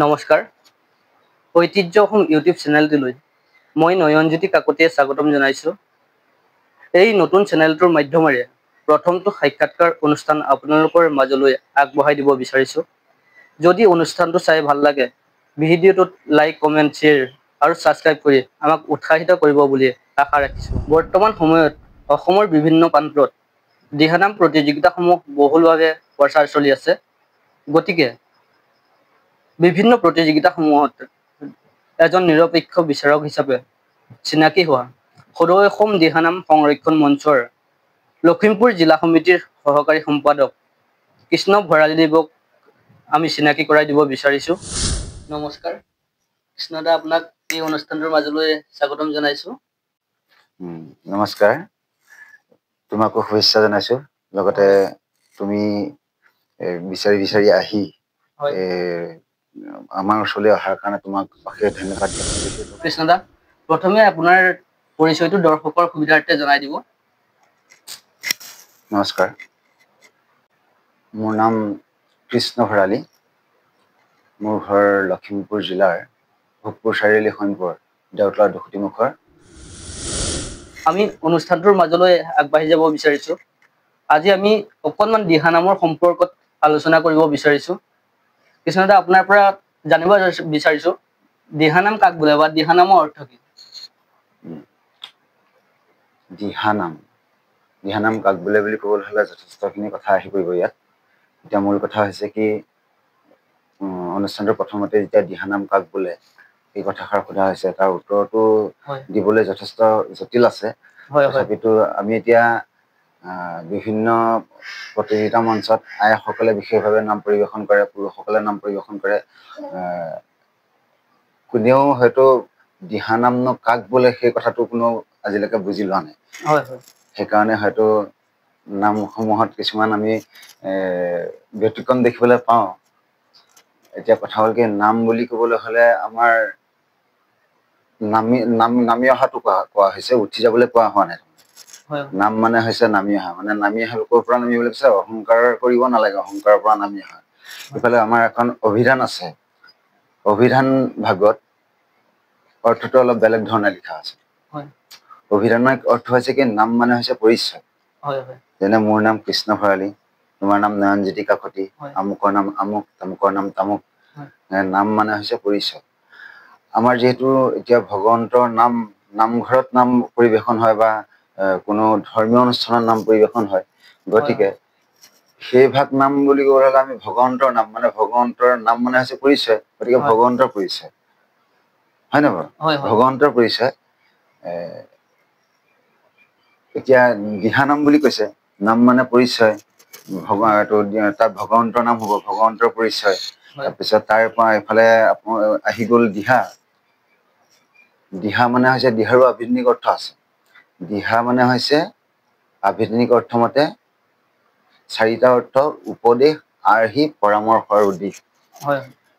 নমস্কাৰ ঐতিহ্য অসম ইউটিউব চেনেলটোলৈ মই নয়নজ্যোতি কাকতিয়ে স্বাগতম জনাইছো। এই নতুন চেনেলটোৰ মাধ্যমেৰে প্ৰথমটো সাক্ষাৎকাৰ অনুষ্ঠান আপোনালোকৰ মাজলৈ আগবঢ়াই দিব বিচাৰিছো। যদি অনুষ্ঠানটো চাই ভাল লাগে ভিডিঅ'টোত লাইক কমেণ্ট শ্বেয়াৰ আৰু ছাবস্ক্ৰাইব কৰি আমাক উৎসাহিত কৰিব বুলি আশা ৰাখিছোঁ। বৰ্তমান সময়ত অসমৰ বিভিন্ন প্ৰান্তত দিহানাম প্ৰতিযোগিতাসমূহ বহুলভাৱে প্ৰচাৰ চলি আছে। গতিকে বিভিন্ন প্ৰতিযোগিতাসমূহত এজন নিৰপেক্ষ বিচাৰক হিচাপে চিনাকি হোৱা সদৌ অসম দিহানাম সংৰক্ষণ মঞ্চৰ লখিমপুৰ জিলা সমিতিৰ সহকাৰী সম্পাদক কৃষ্ণ ভৰালীদেৱক আমি চিনাকি কৰাই দিব বিচাৰিছো। নমস্কাৰ কৃষ্ণদা, আপোনাক এই অনুষ্ঠানটোৰ মাজলৈ স্বাগতম জনাইছো। নমস্কাৰ, তোমাকো শুভেচ্ছা জনাইছো। লগতে তুমি বিচাৰি বিচাৰি আহি আমাৰ ওচৰলৈ অহাৰ কাৰণে তোমাক অশেষ ধন্যবাদ জনাইছো। কৃষ্ণদা, প্ৰথমে আপোনাৰ পৰিচয়টো দৰ্শকৰ সুবিধাৰ্থে জনাই দিব। নমস্কাৰ, মোৰ নাম কৃষ্ণ ভৰালী। মোৰ ঘৰ লখিমপুৰ জিলাৰ ভোগপুৰ চাৰিআলি সন্মুখৰ দেউতলা দক্ষিণমুখৰ। আমি অনুষ্ঠানটোৰ মাজলৈ আগবাঢ়ি যাব বিচাৰিছো। আজি আমি অকণমান দিহানামৰ সম্পৰ্কত আলোচনা কৰিব বিচাৰিছো। কৃষ্ণদা, আপোনাৰ পৰা জানিব বিচাৰিছো দিহানাম কাক বোলে বা দিহানামৰ অৰ্থ কি? দিহানাম কাক বোলে বুলি ক'বলৈ হ'লে যথেষ্টখিনি কথা আহি পৰিব ইয়াত। এতিয়া মূল কথা হৈছে কি, অনুষ্ঠানটোৰ প্ৰথমতে যেতিয়া দিহানাম কাক বোলে এই কথাষাৰ সোধা হৈছে, তাৰ উত্তৰটো দিবলৈ যথেষ্ট জটিল আছে। তথাপিতো আমি এতিয়া বিভিন্ন প্ৰতিযোগিতা মঞ্চত আইসকলে বিশেষভাৱে নাম পৰিৱেশন কৰে, পুৰুষসকলে নাম পৰিৱেশন কৰে। কোনেও হয়তো দিহানামনো কাক বোলে সেই কথাটো কোনো আজিলৈকে বুজি লোৱা নাই। সেইকাৰণে হয়তো নামসমূহত কিছুমান আমি ব্যতিক্ৰম দেখিবলৈ পাওঁ। এতিয়া কথা হ'ল কি, নাম বুলি ক'বলৈ হ'লে আমাৰ নামি অহাটো কোৱা হৈছে, উঠি যাবলৈ কোৱা হোৱা নাই। নাম মানে হৈছে নামি অহা, মানে নামি অহা লোকৰ পৰা নামিবলৈ কৈছে। অহংকাৰ কৰিব নালাগে, অহংকাৰৰ পৰা নামি অহা। ইফালে আমাৰ এখন অভিধান আছে, অভিধান ভাগত অৰ্থটো অলপ বেলেগ ধৰণে লিখা আছে। অভিধানৰ অৰ্থ হৈছে কি, নাম মানে হৈছে পৰিচয়। যেনে মোৰ নাম কৃষ্ণ ভৰালী, তোমাৰ নাম নয়নজ্যোতি কাকতি, আমুকৰ নাম আমুক, তামুকৰ নাম তামুক। নাম মানে হৈছে পৰিচয়। আমাৰ যিহেতু এতিয়া ভগৱন্তৰ নামঘৰত নাম পৰিৱেশন হয় বা কোনো ধৰ্মীয় অনুষ্ঠানত নাম পৰিৱেশন হয়, গতিকে সেই ভাগ নাম বুলি ক'বলৈ হ'লে আমি ভগৱন্তৰ নাম মানে হৈছে পৰিচয়। গতিকে ভগৱন্তৰ পৰিচয়, হয় নে বাৰু? ভগৱন্তৰ পৰিচয়। এতিয়া দিহানাম বুলি কৈছে, নাম মানে পৰিচয়। তাত ভগৱন্তৰ নাম হ'ব, ভগৱন্তৰ পৰিচয়। তাৰপিছত তাৰ পৰা এইফালে আহি গ'ল দিহা। দিহা মানে হৈছে, দিহাৰো আভিধানিক অৰ্থ আছে। দিহা মানে হৈছে আভিধানিক অৰ্থমতে চাৰিটা অৰ্থ: উপদেশ, আৰ্হি, পৰামৰ্শ আৰু দিশ।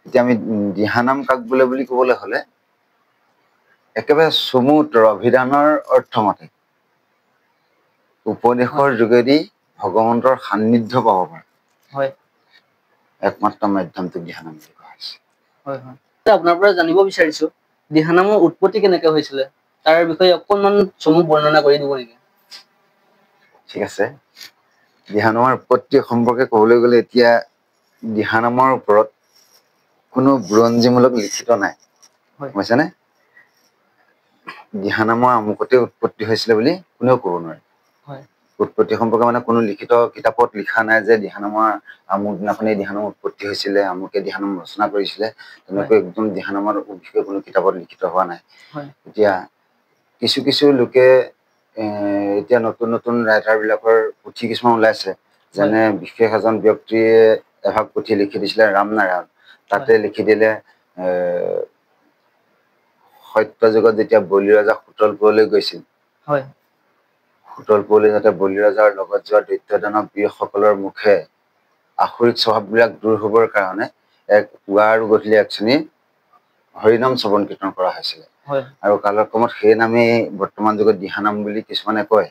এতিয়া আমি দিহানাম কাক বোলে বুলি ক'বলৈ হ'লে একেবাৰে চমু উত্তৰ অভিধানৰ অৰ্থমতে উপদেশৰ যোগেদি ভগৱন্তৰ সান্নিধ্য পাব পাৰে। একমাত্ৰ মাধ্যমটো দিহানাম বুলি কোৱা হৈছে। আপোনাৰ পৰা জানিব বিচাৰিছো দিহানামৰ উৎপত্তি কেনেকে হৈছিলে, তাৰ বিষয়ে অকণমান চমু বৰ্ণনা কৰি দিব নেকি? ঠিক আছে। দিহানামৰ উৎপত্তি সম্পৰ্কে ক'বলৈ গ'লে এতিয়া দিহানামৰ ওপৰত কোনো বুৰঞ্জীমূলক লিখিত নাই, বুজিছেনে? দিহানামৰ আমুকতে উৎপত্তি হৈছিলে বুলি কোনেও ক'ব নোৱাৰে। উৎপত্তি সম্পৰ্কে মানে কোনো লিখিত কিতাপত লিখা নাই যে দিহানামৰ আমুক দিনাখনেই দিহানামৰ উৎপত্তি হৈছিলে, আমুকে দিহানাম ৰচনা কৰিছিলে। তেনেকৈ একদম দিহানামৰ বিষয়ে কোনো কিতাপত লিখিত হোৱা নাই। এতিয়া কিছু কিছু লোকে এতিয়া নতুন নতুন ৰাইটাৰ বিলাকৰ পুথি কিছুমান ওলাইছে। যেনে বিশেষ এজন ব্যক্তিয়ে এভাগ পুথি লিখি দিছিলে, ৰামনাৰায়ণ। তাতে লিখি দিলে সত্য যুগত যেতিয়া বলি ৰজা সুতলপুৰলৈ গৈছিল, সুতলপুৰলৈ যাতে বলি ৰজাৰ লগত যোৱা দৈত্য দানৱ বীৰসকলৰ মুখে আসুৰিক স্বভাৱবিলাক দূৰ হ'বৰ কাৰণে পুৱা আৰু গধূলি এক শ্ৰেণী হৰিনাম শ্ৰৱণ কীৰ্তন কৰা হৈছিলে। আৰু কালক্ৰমত সেই নামেই বৰ্তমান যুগত দিহানাম বুলি কিছুমানে কয়।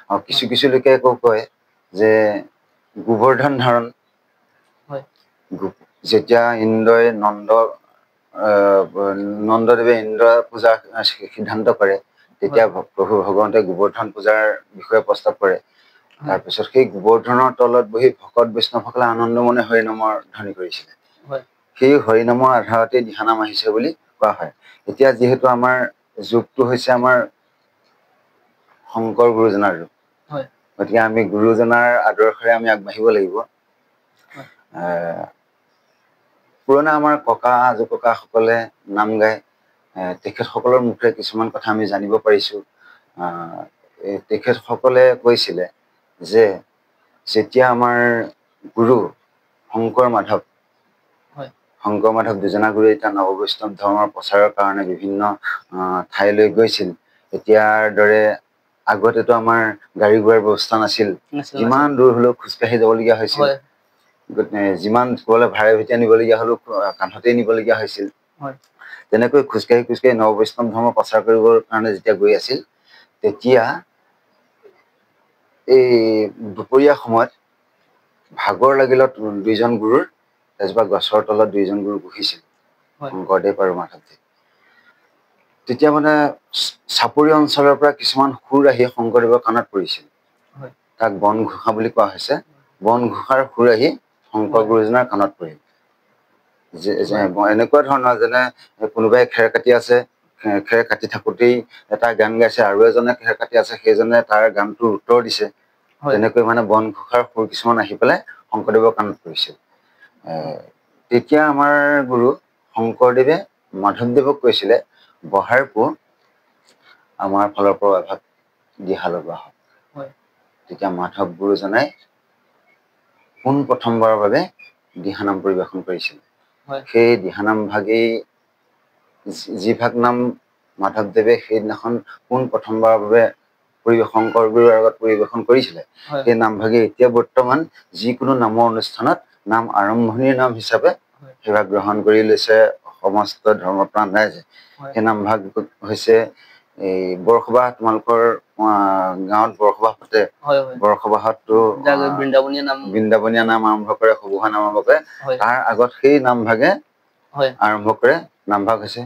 আৰু কিছু কিছু লোকে আকৌ কয় যে গোবৰ্ধন ধাৰণ, যেতিয়া ইন্দ্ৰই নন্দদেৱে ইন্দ্ৰ পূজা সিদ্ধান্ত কৰে তেতিয়া প্ৰভু ভগৱন্তে গোবৰ্ধন পূজাৰ বিষয়ে প্ৰস্তাৱ কৰে তাৰপিছত সেই গোবৰ্ধনৰ তলত বহি ভকত বৈষ্ণৱসকলে আনন্দমনে হৰিনামৰ ধ্বনি কৰিছিলে সেই হৰিনামৰ আধাৰতে দিহানাম আহিছে বুলি কোৱা হয় এতিয়া যিহেতু আমাৰ যুগটো হৈছে আমাৰ শংকৰ গুৰুজনাৰ যুগ গতিকে আমি গুৰুজনাৰ আদৰ্শৰে আমি আগবাঢ়িব লাগিব পুৰণা আমাৰ ককা আজু ককাসকলে নাম গায় তেখেতসকলৰ মুখে কিছুমান কথা আমি জানিব পাৰিছো তেখেতসকলে কৈছিলে যে যেতিয়া আমাৰ গুৰু শংকৰ মাধৱ দুজনা গুৰু এতিয়া নৱবৈষ্ণৱ ধৰ্মৰ প্ৰচাৰৰ কাৰণে বিভিন্ন ঠাইলৈ গৈছিল এতিয়াৰ দৰে আগতেতো আমাৰ গাড়ী ঘোঁৰাৰ ব্যৱস্থা নাছিল যিমান দূৰ হলেও খোজকাঢ়ি যাবলগীয়া হৈছিল যিমান কলে ভাড়ে ভেটিয়া নিবলগীয়া হলেও কান্ধতে নিবলগীয়া হৈছিল তেনেকৈ খোজকাঢ়ি নৱবৈষ্ণৱ ধৰ্ম প্ৰচাৰ কৰিবৰ কাৰণে যেতিয়া গৈ আছিল তেতিয়া এই দুপৰীয়া সময়ত ভাগৰ লাগিলত দুইজন গুৰুৰ এজোপা গছৰ তলত দুইজন গুৰু বহিছিল শংকৰদেৱ আৰু মাধৱদেৱ তেতিয়া মানে চাপৰি অঞ্চলৰ পৰা কিছুমান সুৰ আহি শংকৰদেৱৰ কাণত পৰিছিল তাক বন ঘোষা বুলি কোৱা হৈছে বন ঘোষাৰ সুৰ আহি শংকৰ গুৰুজনাৰ কাণত পৰিল এনেকুৱা ধৰণৰ যেনে কোনোবাই খেৰ কাটি আছে খেৰ কাটি থাকোতেই এটা গান গাইছে আৰু এজনে খেৰ কাটি আছে সেইজনে তাৰ গানটোৰ উত্তৰ দিছে তেনেকৈ মানে বন ঘোষাৰ সুৰ কিছুমান আহি পেলাই শংকৰদেৱৰ কাণত পৰিছিল তেতিয়া আমাৰ গুৰু শংকৰদেৱে মাধৱদেৱক কৈছিলে বহাৰ পো আমাৰ ফালৰ পৰা এভাগ দিহা লগোৱা হয় তেতিয়া মাধৱ গুৰুজনাই পোন প্ৰথমবাৰৰ বাবে দিহানাম পৰিৱেশন কৰিছিল সেই দিহানাম ভাগেই যিভাগ নাম মাধৱদেৱে সেইদিনাখন পোন প্ৰথমবাৰৰ বাবে শংকৰ গুৰুৰ আগত পৰিৱেশন কৰিছিলে সেই নামভাগে এতিয়া বৰ্তমান যিকোনো নামৰ অনুষ্ঠানত নাম আৰম্ভণিৰ নাম হিচাপে সেইভাগ গ্ৰহণ কৰি লৈছে সমস্ত ধৰ্মপ্ৰাণ ৰাইজে সেই নামভাগ হৈছে এই বৰসবাহ তোমালোকৰ গাঁৱত বৰসবাহ পাতে বৰসবাহতো বৃন্দাবনীয়া নাম আৰম্ভ কৰে সগুহা নাম আৰম্ভ কৰে তাৰ আগত সেই নামভাগে আৰম্ভ কৰে নামভাগ হৈছে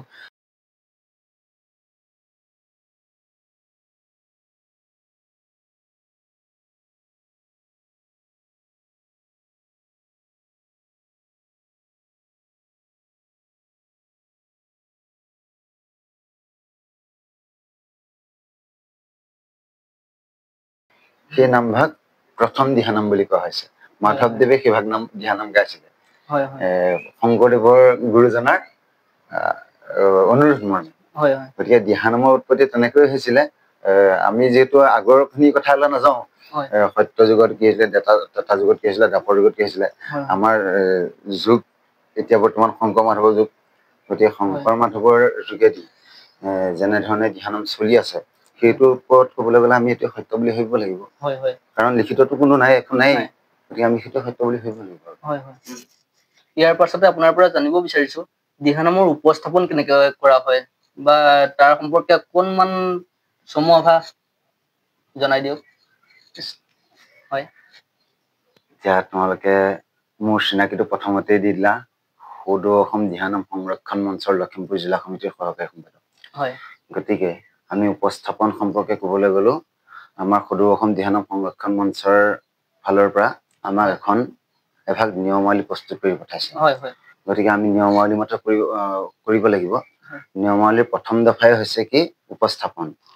সেই নামভাগ প্ৰথম দিহানাম বুলি কোৱা হৈছে মাধৱদেৱে সেইভাগ নাম দিহানাম গাইছিলে শংকৰদেৱৰ গুৰুজনাৰ অনুৰোধ মৰ্মে গতিকে দিহানামৰ উৎপত্তি তেনেকৈ হৈছিলে আমি যিহেতু আগৰ খিনি কথালৈ নাযাওঁ সত্য যুগত কি হৈছিলে ত্ৰেতা যুগত কি হৈছিলে দ্বাপৰ যুগত কি হৈছিলে আমাৰ যুগ এতিয়া বৰ্তমান শংকৰ মাধৱৰ যুগ গতিকে শংকৰ মাধৱৰ যোগেদি যেনেধৰণে দিহানাম চলি আছে সেইটোৰ ওপৰত ক'বলৈ গ'লে আমি এইটো সত্য বুলি ভাবিব লাগিব কাৰণ লিখিততো কোনো নাই একো নাই গতিকে আমি সেইটো সত্য বুলি ভাবিব লাগিব ইয়াৰ পাছতে আপোনাৰ পৰা জানিব বিচাৰিছো দিহানামৰ উপস্থাপন কেনেকৈ কৰা হয় বা তাৰ সম্পৰ্কে অকণমান চমু আভাস জনাই দিয়ক এতিয়া তোমালোকে মোৰ চিনাকিটো প্ৰথমতেই দি দিলা সদৌ অসম দিহানাম সংৰক্ষণ মঞ্চৰ লখিমপুৰ জিলা সমিতিৰ সহকাৰী সম্পাদক গতিকে আমি উপস্থাপন সম্পৰ্কে ক'বলৈ গ'লো আমাৰ সদৌ অসম দিহানাম সংৰক্ষণ মঞ্চৰ ফালৰ পৰা আমাক এভাগ নিয়মাৱলী প্ৰস্তুত কৰি পঠাইছে গতিকে আমি নিয়মাৱলী মতে কৰিব লাগিব নিয়মাৱলীৰ প্ৰথম দফাই হৈছে কি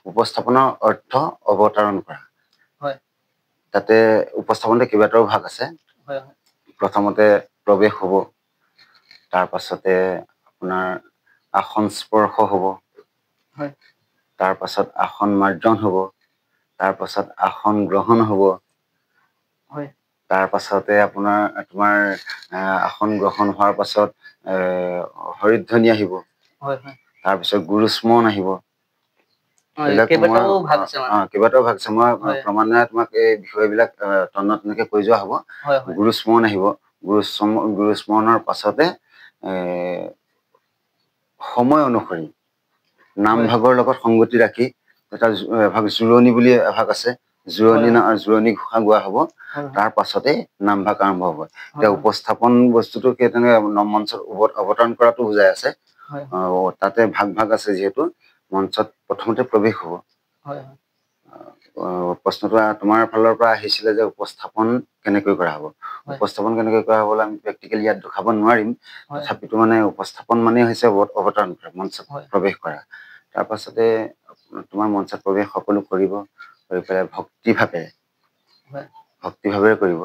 উপস্থাপনৰ অৰ্থ অৱতাৰণ কৰা তাতে উপস্থাপনতে কেইবাটাও ভাগ আছে প্ৰথমতে প্ৰৱেশ হ'ব তাৰ পাছতে আপোনাৰ আসন স্পৰ্শ হ'ব তাৰ পাছত আসন মাৰ্জন হ'ব তাৰ পাছত আসন গ্ৰহণ হ'ব তাৰ পাছতে তোমাৰ আসন গ্ৰহণ হোৱাৰ পাছত হৰিধ্বনি আহিব তাৰ পিছত গুৰু স্মৰণ আহিব কেইবাটাও ভাগ আছে মই ক্ৰমান্বয়ে তোমাক এই বিষয়বিলাক তন্নতন্নকে কৈ যোৱা হ'ব গুৰু স্মৰণ আহিব গুৰু স্মৰণৰ পাছতে সময় অনুসৰি নামভাগৰ লগত সংগতি ৰাখি এটা এভাগ জোৰণি বুলি এভাগ আছে জোৰণি ঘোষা গোৱা হ'ব তাৰ পাছতে নামভাগ আৰম্ভ হ'ব এতিয়া উপস্থাপন বস্তুটো সেই তেনেকে মঞ্চত অৱতৰণ কৰাটো বুজাই আছে তাতে ভাগ ভাগ আছে যিহেতু মঞ্চত প্ৰথমতে প্ৰৱেশ হ'ব প্ৰশ্নটো তোমাৰ ফালৰ পৰা আহিছিলে যে উপস্থাপন কেনেকৈ কৰা হ'ব উপস্থাপন কেনেকৈ কৰা হ'বলৈ আমি প্ৰেক্টিকেলি ইয়াত দেখাব নোৱাৰিম তথাপিতো মানে উপস্থাপন মানে হৈছে অৱতৰণ কৰা মঞ্চত প্ৰৱেশ কৰা তাৰ পাছতে তোমাৰ মঞ্চত প্ৰৱেশ সকলো কৰিব কৰি পেলাই ভক্তিভাৱে কৰিব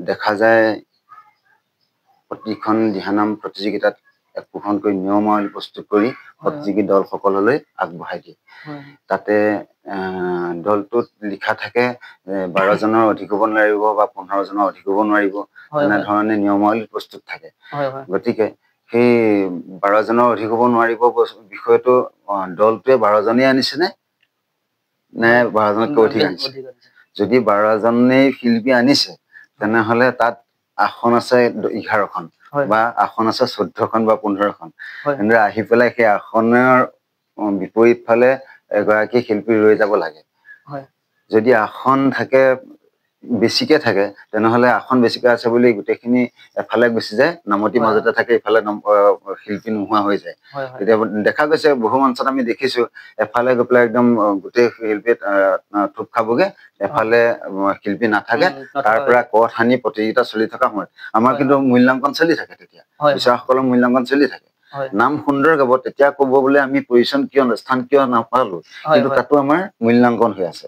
দেখা যায় প্ৰতিখন দিহানাম প্ৰতিযোগিতাত একোখনকৈ নিয়মাৱলী প্ৰস্তুত কৰি প্ৰতিযোগী দলসকললৈ আগবঢ়াই দিয়ে তাতে দলটোত লিখা থাকে 12 জনৰ অধিক হ'ব নোৱাৰিব বা 15 জনৰ অধিক হ'ব নোৱাৰিব এনেধৰণে নিয়মাৱলী প্ৰস্তুত থাকে গতিকে সেই 12 জনৰ অধিক হ'ব নোৱাৰিব বিষয়টো দলটোৱে 12 জনেই আনিছে নে 12 জনতকৈ অধিক আনিছে যদি 12 জনেই শিল্পী আনিছে তেনেহলে তাত আসন আছে 11খন বা আসন আছে 14খন বা 15খন এনেদৰে আহি পেলাই সেই আসনৰ বিপৰীত ফালে এগৰাকী শিল্পী ৰৈ যাব লাগে যদি আসন থাকে বেছিকে থাকে তেনেহলে আসন বেছিকে আছে বুলি গোটেইখিনি এফালে গুচি যায় নামতি মাজতে থাকে ইফালে শিল্পী নোহোৱা হৈ যায় তেতিয়া দেখা গৈছে বহু মঞ্চত আমি দেখিছো এফালে গৈ পেলাই একদম গোটেই শিল্পীত থুপ খাবগে এফালে শিল্পী নাথাকে তাৰ পৰা কঠ হানি প্ৰতিযোগিতা চলি থকা সময়ত আমাৰ কিন্তু মূল্যাংকন চলি থাকে তেতিয়া বিচাৰকসকলৰ মূল্যাংকন চলি থাকে নাম সুন্দৰ গাব তেতিয়া ক'ব বোলে আমি পজিশন কিয় স্থান কিয় নাপালো কিন্তু তাতো আমাৰ মূল্যাংকন হৈ আছে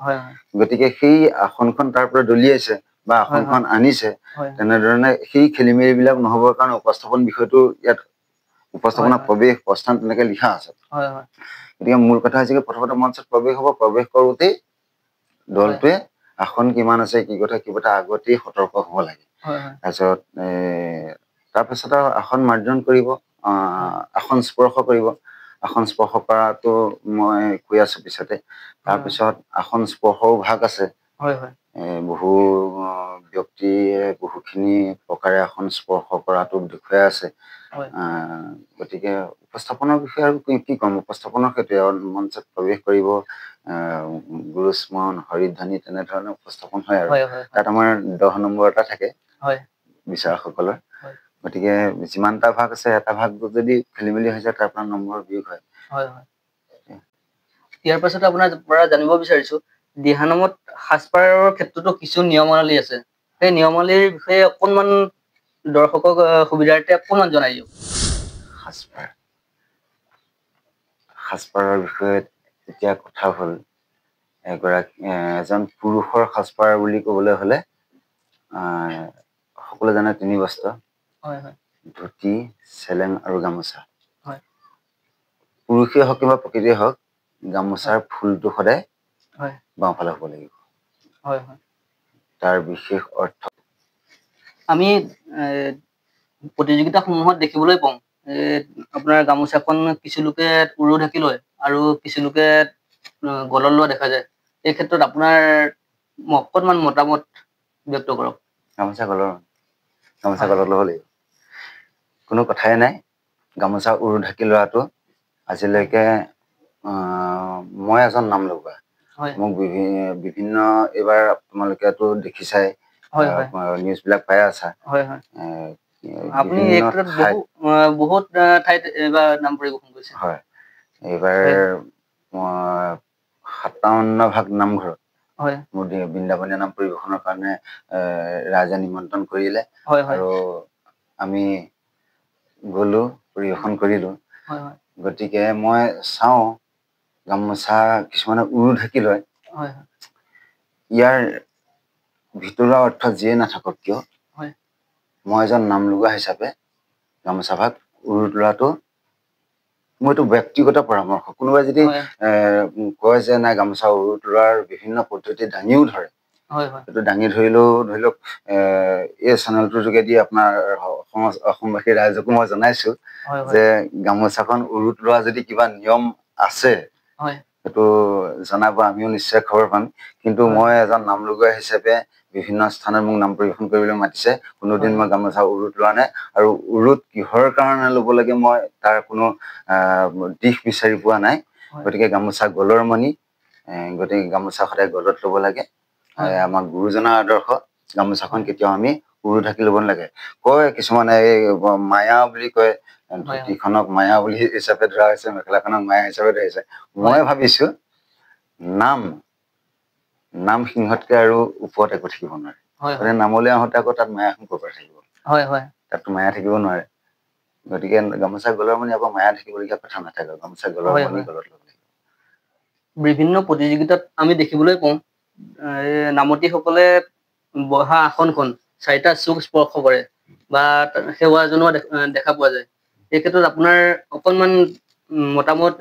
গতিকে সেই আসনখন তাৰ পৰা দলিয়াইছে বা আসনখন আনিছে তেনেধৰণে সেই খেলিমেলি বিলাক নহবৰ কাৰণে উপস্থাপন বিষয়টো ইয়াত উপস্থাপনা প্ৰৱেশ প্ৰস্থান তেনেকে লিখা আছে গতিকে মূল কথা হৈছে প্ৰথমতে মঞ্চত প্ৰৱেশ হ'ব প্ৰৱেশ কৰোঁতেই দলটোৱে আসন কিমান আছে কি কথা আগতেই সতৰ্ক হ'ব লাগে তাৰপিছত আসন মাৰ্জন কৰিব আসন স্পৰ্শ কৰিব আসন স্পৰ্শ কৰাটো মই কৈ আছো পিছতে তাৰপিছত আসন স্পৰ্শও ভাগ আছে বহু ব্যক্তিয়ে বহুখিনি প্ৰকাৰে আসন স্পৰ্শ কৰাটো দেখুৱাই আছে গতিকে উপস্থাপনৰ বিষয়ে আৰু কি ক'ম উপস্থাপনৰ ক্ষেত্ৰত মঞ্চত প্ৰৱেশ কৰিব গুৰু স্মৰণ হৰিধ্বনি তেনেধৰণৰ উপস্থাপন হয় আৰু তাত আমাৰ 10 নম্বৰ এটা থাকে বিচাৰকসকলৰ গতিকে যিমানটা ভাগ আছে এটা ভাগ যদি খেলি মেলি হৈ যায় তাৰ পৰা নম্বৰ বিয়োগ হয় ইয়াৰ পাছত আপোনাৰ পৰা জানিব বিচাৰিছো দিহানামত সাজপাৰৰ ক্ষেত্ৰতো কিছু নিয়মাৱলী আছে সেই নিয়মাৱলীৰ বিষয়ে অকণমান দৰ্শকক সুবিধাৰ্থে অকণমান জনাই দিয়ক সাজপাৰৰ বিষয়ে এতিয়া কথা হ'ল এজন পুৰুষৰ সাজপাৰ বুলি ক'বলৈ হ'লে সকলো জানে 3 বস্ত্ৰ ধুতি চেলেং আৰু গামোচা পুৰুষে হওক কিংবা প্ৰকৃতিয়ে হওক গামোচাৰ ফুলটো সদায় বাওঁফালে হ'ব লাগিব তাৰ বিশেষ অৰ্থ আমি প্ৰতিযোগিতাসমূহত দেখিবলৈ পাওঁ আপোনাৰ গামোচাখন কিছু লোকে উৰু ঢাকি লয় আৰু কিছু লোকে গলত লোৱা দেখা যায় এই ক্ষেত্ৰত আপোনাৰ অকণমান মতামত ব্যক্ত কৰক গামোচা গলত ল'ব লাগিব কোনো কথাই নাই গামোচা উৰু ঢাকি লোৱাটো আজিলৈকে মই এজন নাম লগোৱা মোক বিভিন্ন এইবাৰ তোমালোকেতো দেখিছাই নিউজ বিলাক পাই আছা আপুনি বহুত ঠাইত এইবাৰ নাম পৰিবেশন কৰিছে এইবাৰ 57 ভাগ নামঘৰত মোৰ বৃন্দাবনীয় নাম পৰিবেশনৰ কাৰণে ৰাজে নিমন্ত্ৰণ কৰিলে আৰু আমি গলো পৰিবেশন কৰিলো গতিকে মই চাওঁ গামোচা কিছুমানে উৰু ঢাকি লয় ইয়াৰ ভিতৰুৱা অৰ্থ যিয়ে নাথাকক কিয় মই এজন নাম লগোৱা হিচাপে গামোচা ভাগ উৰু লোৱাটো মোৰ এইটো ব্যক্তিগত পৰামৰ্শ কোনোবাই যদি কয় যে নাই গামোচা উৰু লোৱাৰ বিভিন্ন পদ্ধতি দাঙিও ধৰে এইটো দাঙি ধৰিলেও ধৰি লওক এই চেনেলটোৰ যোগেদি আপোনাৰ অসমবাসী ৰাইজকো মই জনাইছো যে গামোচাখন উৰুত লোৱা যদি কিবা নিয়ম আছে সেইটো জনাব আমিও নিশ্চয় খবৰ পাম কিন্তু মই এজন নাম লগোৱা হিচাপে বিভিন্ন স্থানত মোক নাম পৰিবেশন কৰিবলৈ মাতিছে কোনোদিন মই গামোচা উৰুত লোৱা নাই আৰু উৰুত কিহৰ কাৰণে ল'ব লাগে মই তাৰ কোনো দিশ বিচাৰি পোৱা নাই গতিকে গামোচা গলৰ মণি গতিকে গামোচা সদায় গলত ল'ব লাগে আমাৰ গুৰুজনাৰ আদৰ্শ গামোচাখন কেতিয়াও আমি উৰু ঢাকি ল'ব নালাগে কয় কিছুমানে এই মায়া বুলি কয় ধুতিখনক মায়া বুলি হিচাপে ধৰা হৈছে মেখেলাখনক মায়া হিচাপে ধৰা হৈছে মই ভাবিছো নাম সিংহতকে আৰু ওপৰত একো থাকিব নোৱাৰে নামলৈ আহোঁতে আকৌ তাত মায়া ক'ৰ পৰা থাকিব তাততো মায়া থাকিব নোৱাৰে গতিকে গামোচা গলৰ মণি আকৌ মায়া থাকিবলগীয়া কথা নাথাকে গামোচা গলৰ মণি গলত ল'ব লাগিব বিভিন্ন প্ৰতিযোগিতাত আমি দেখিবলৈ পাওঁ নামতিসকলে বহা আসনখন 4টা চুক স্পৰ্শ কৰে বা সেৱা জনোৱা দেখা পোৱা যায় এই ক্ষেত্ৰত আপোনাৰ অকণমান মতামত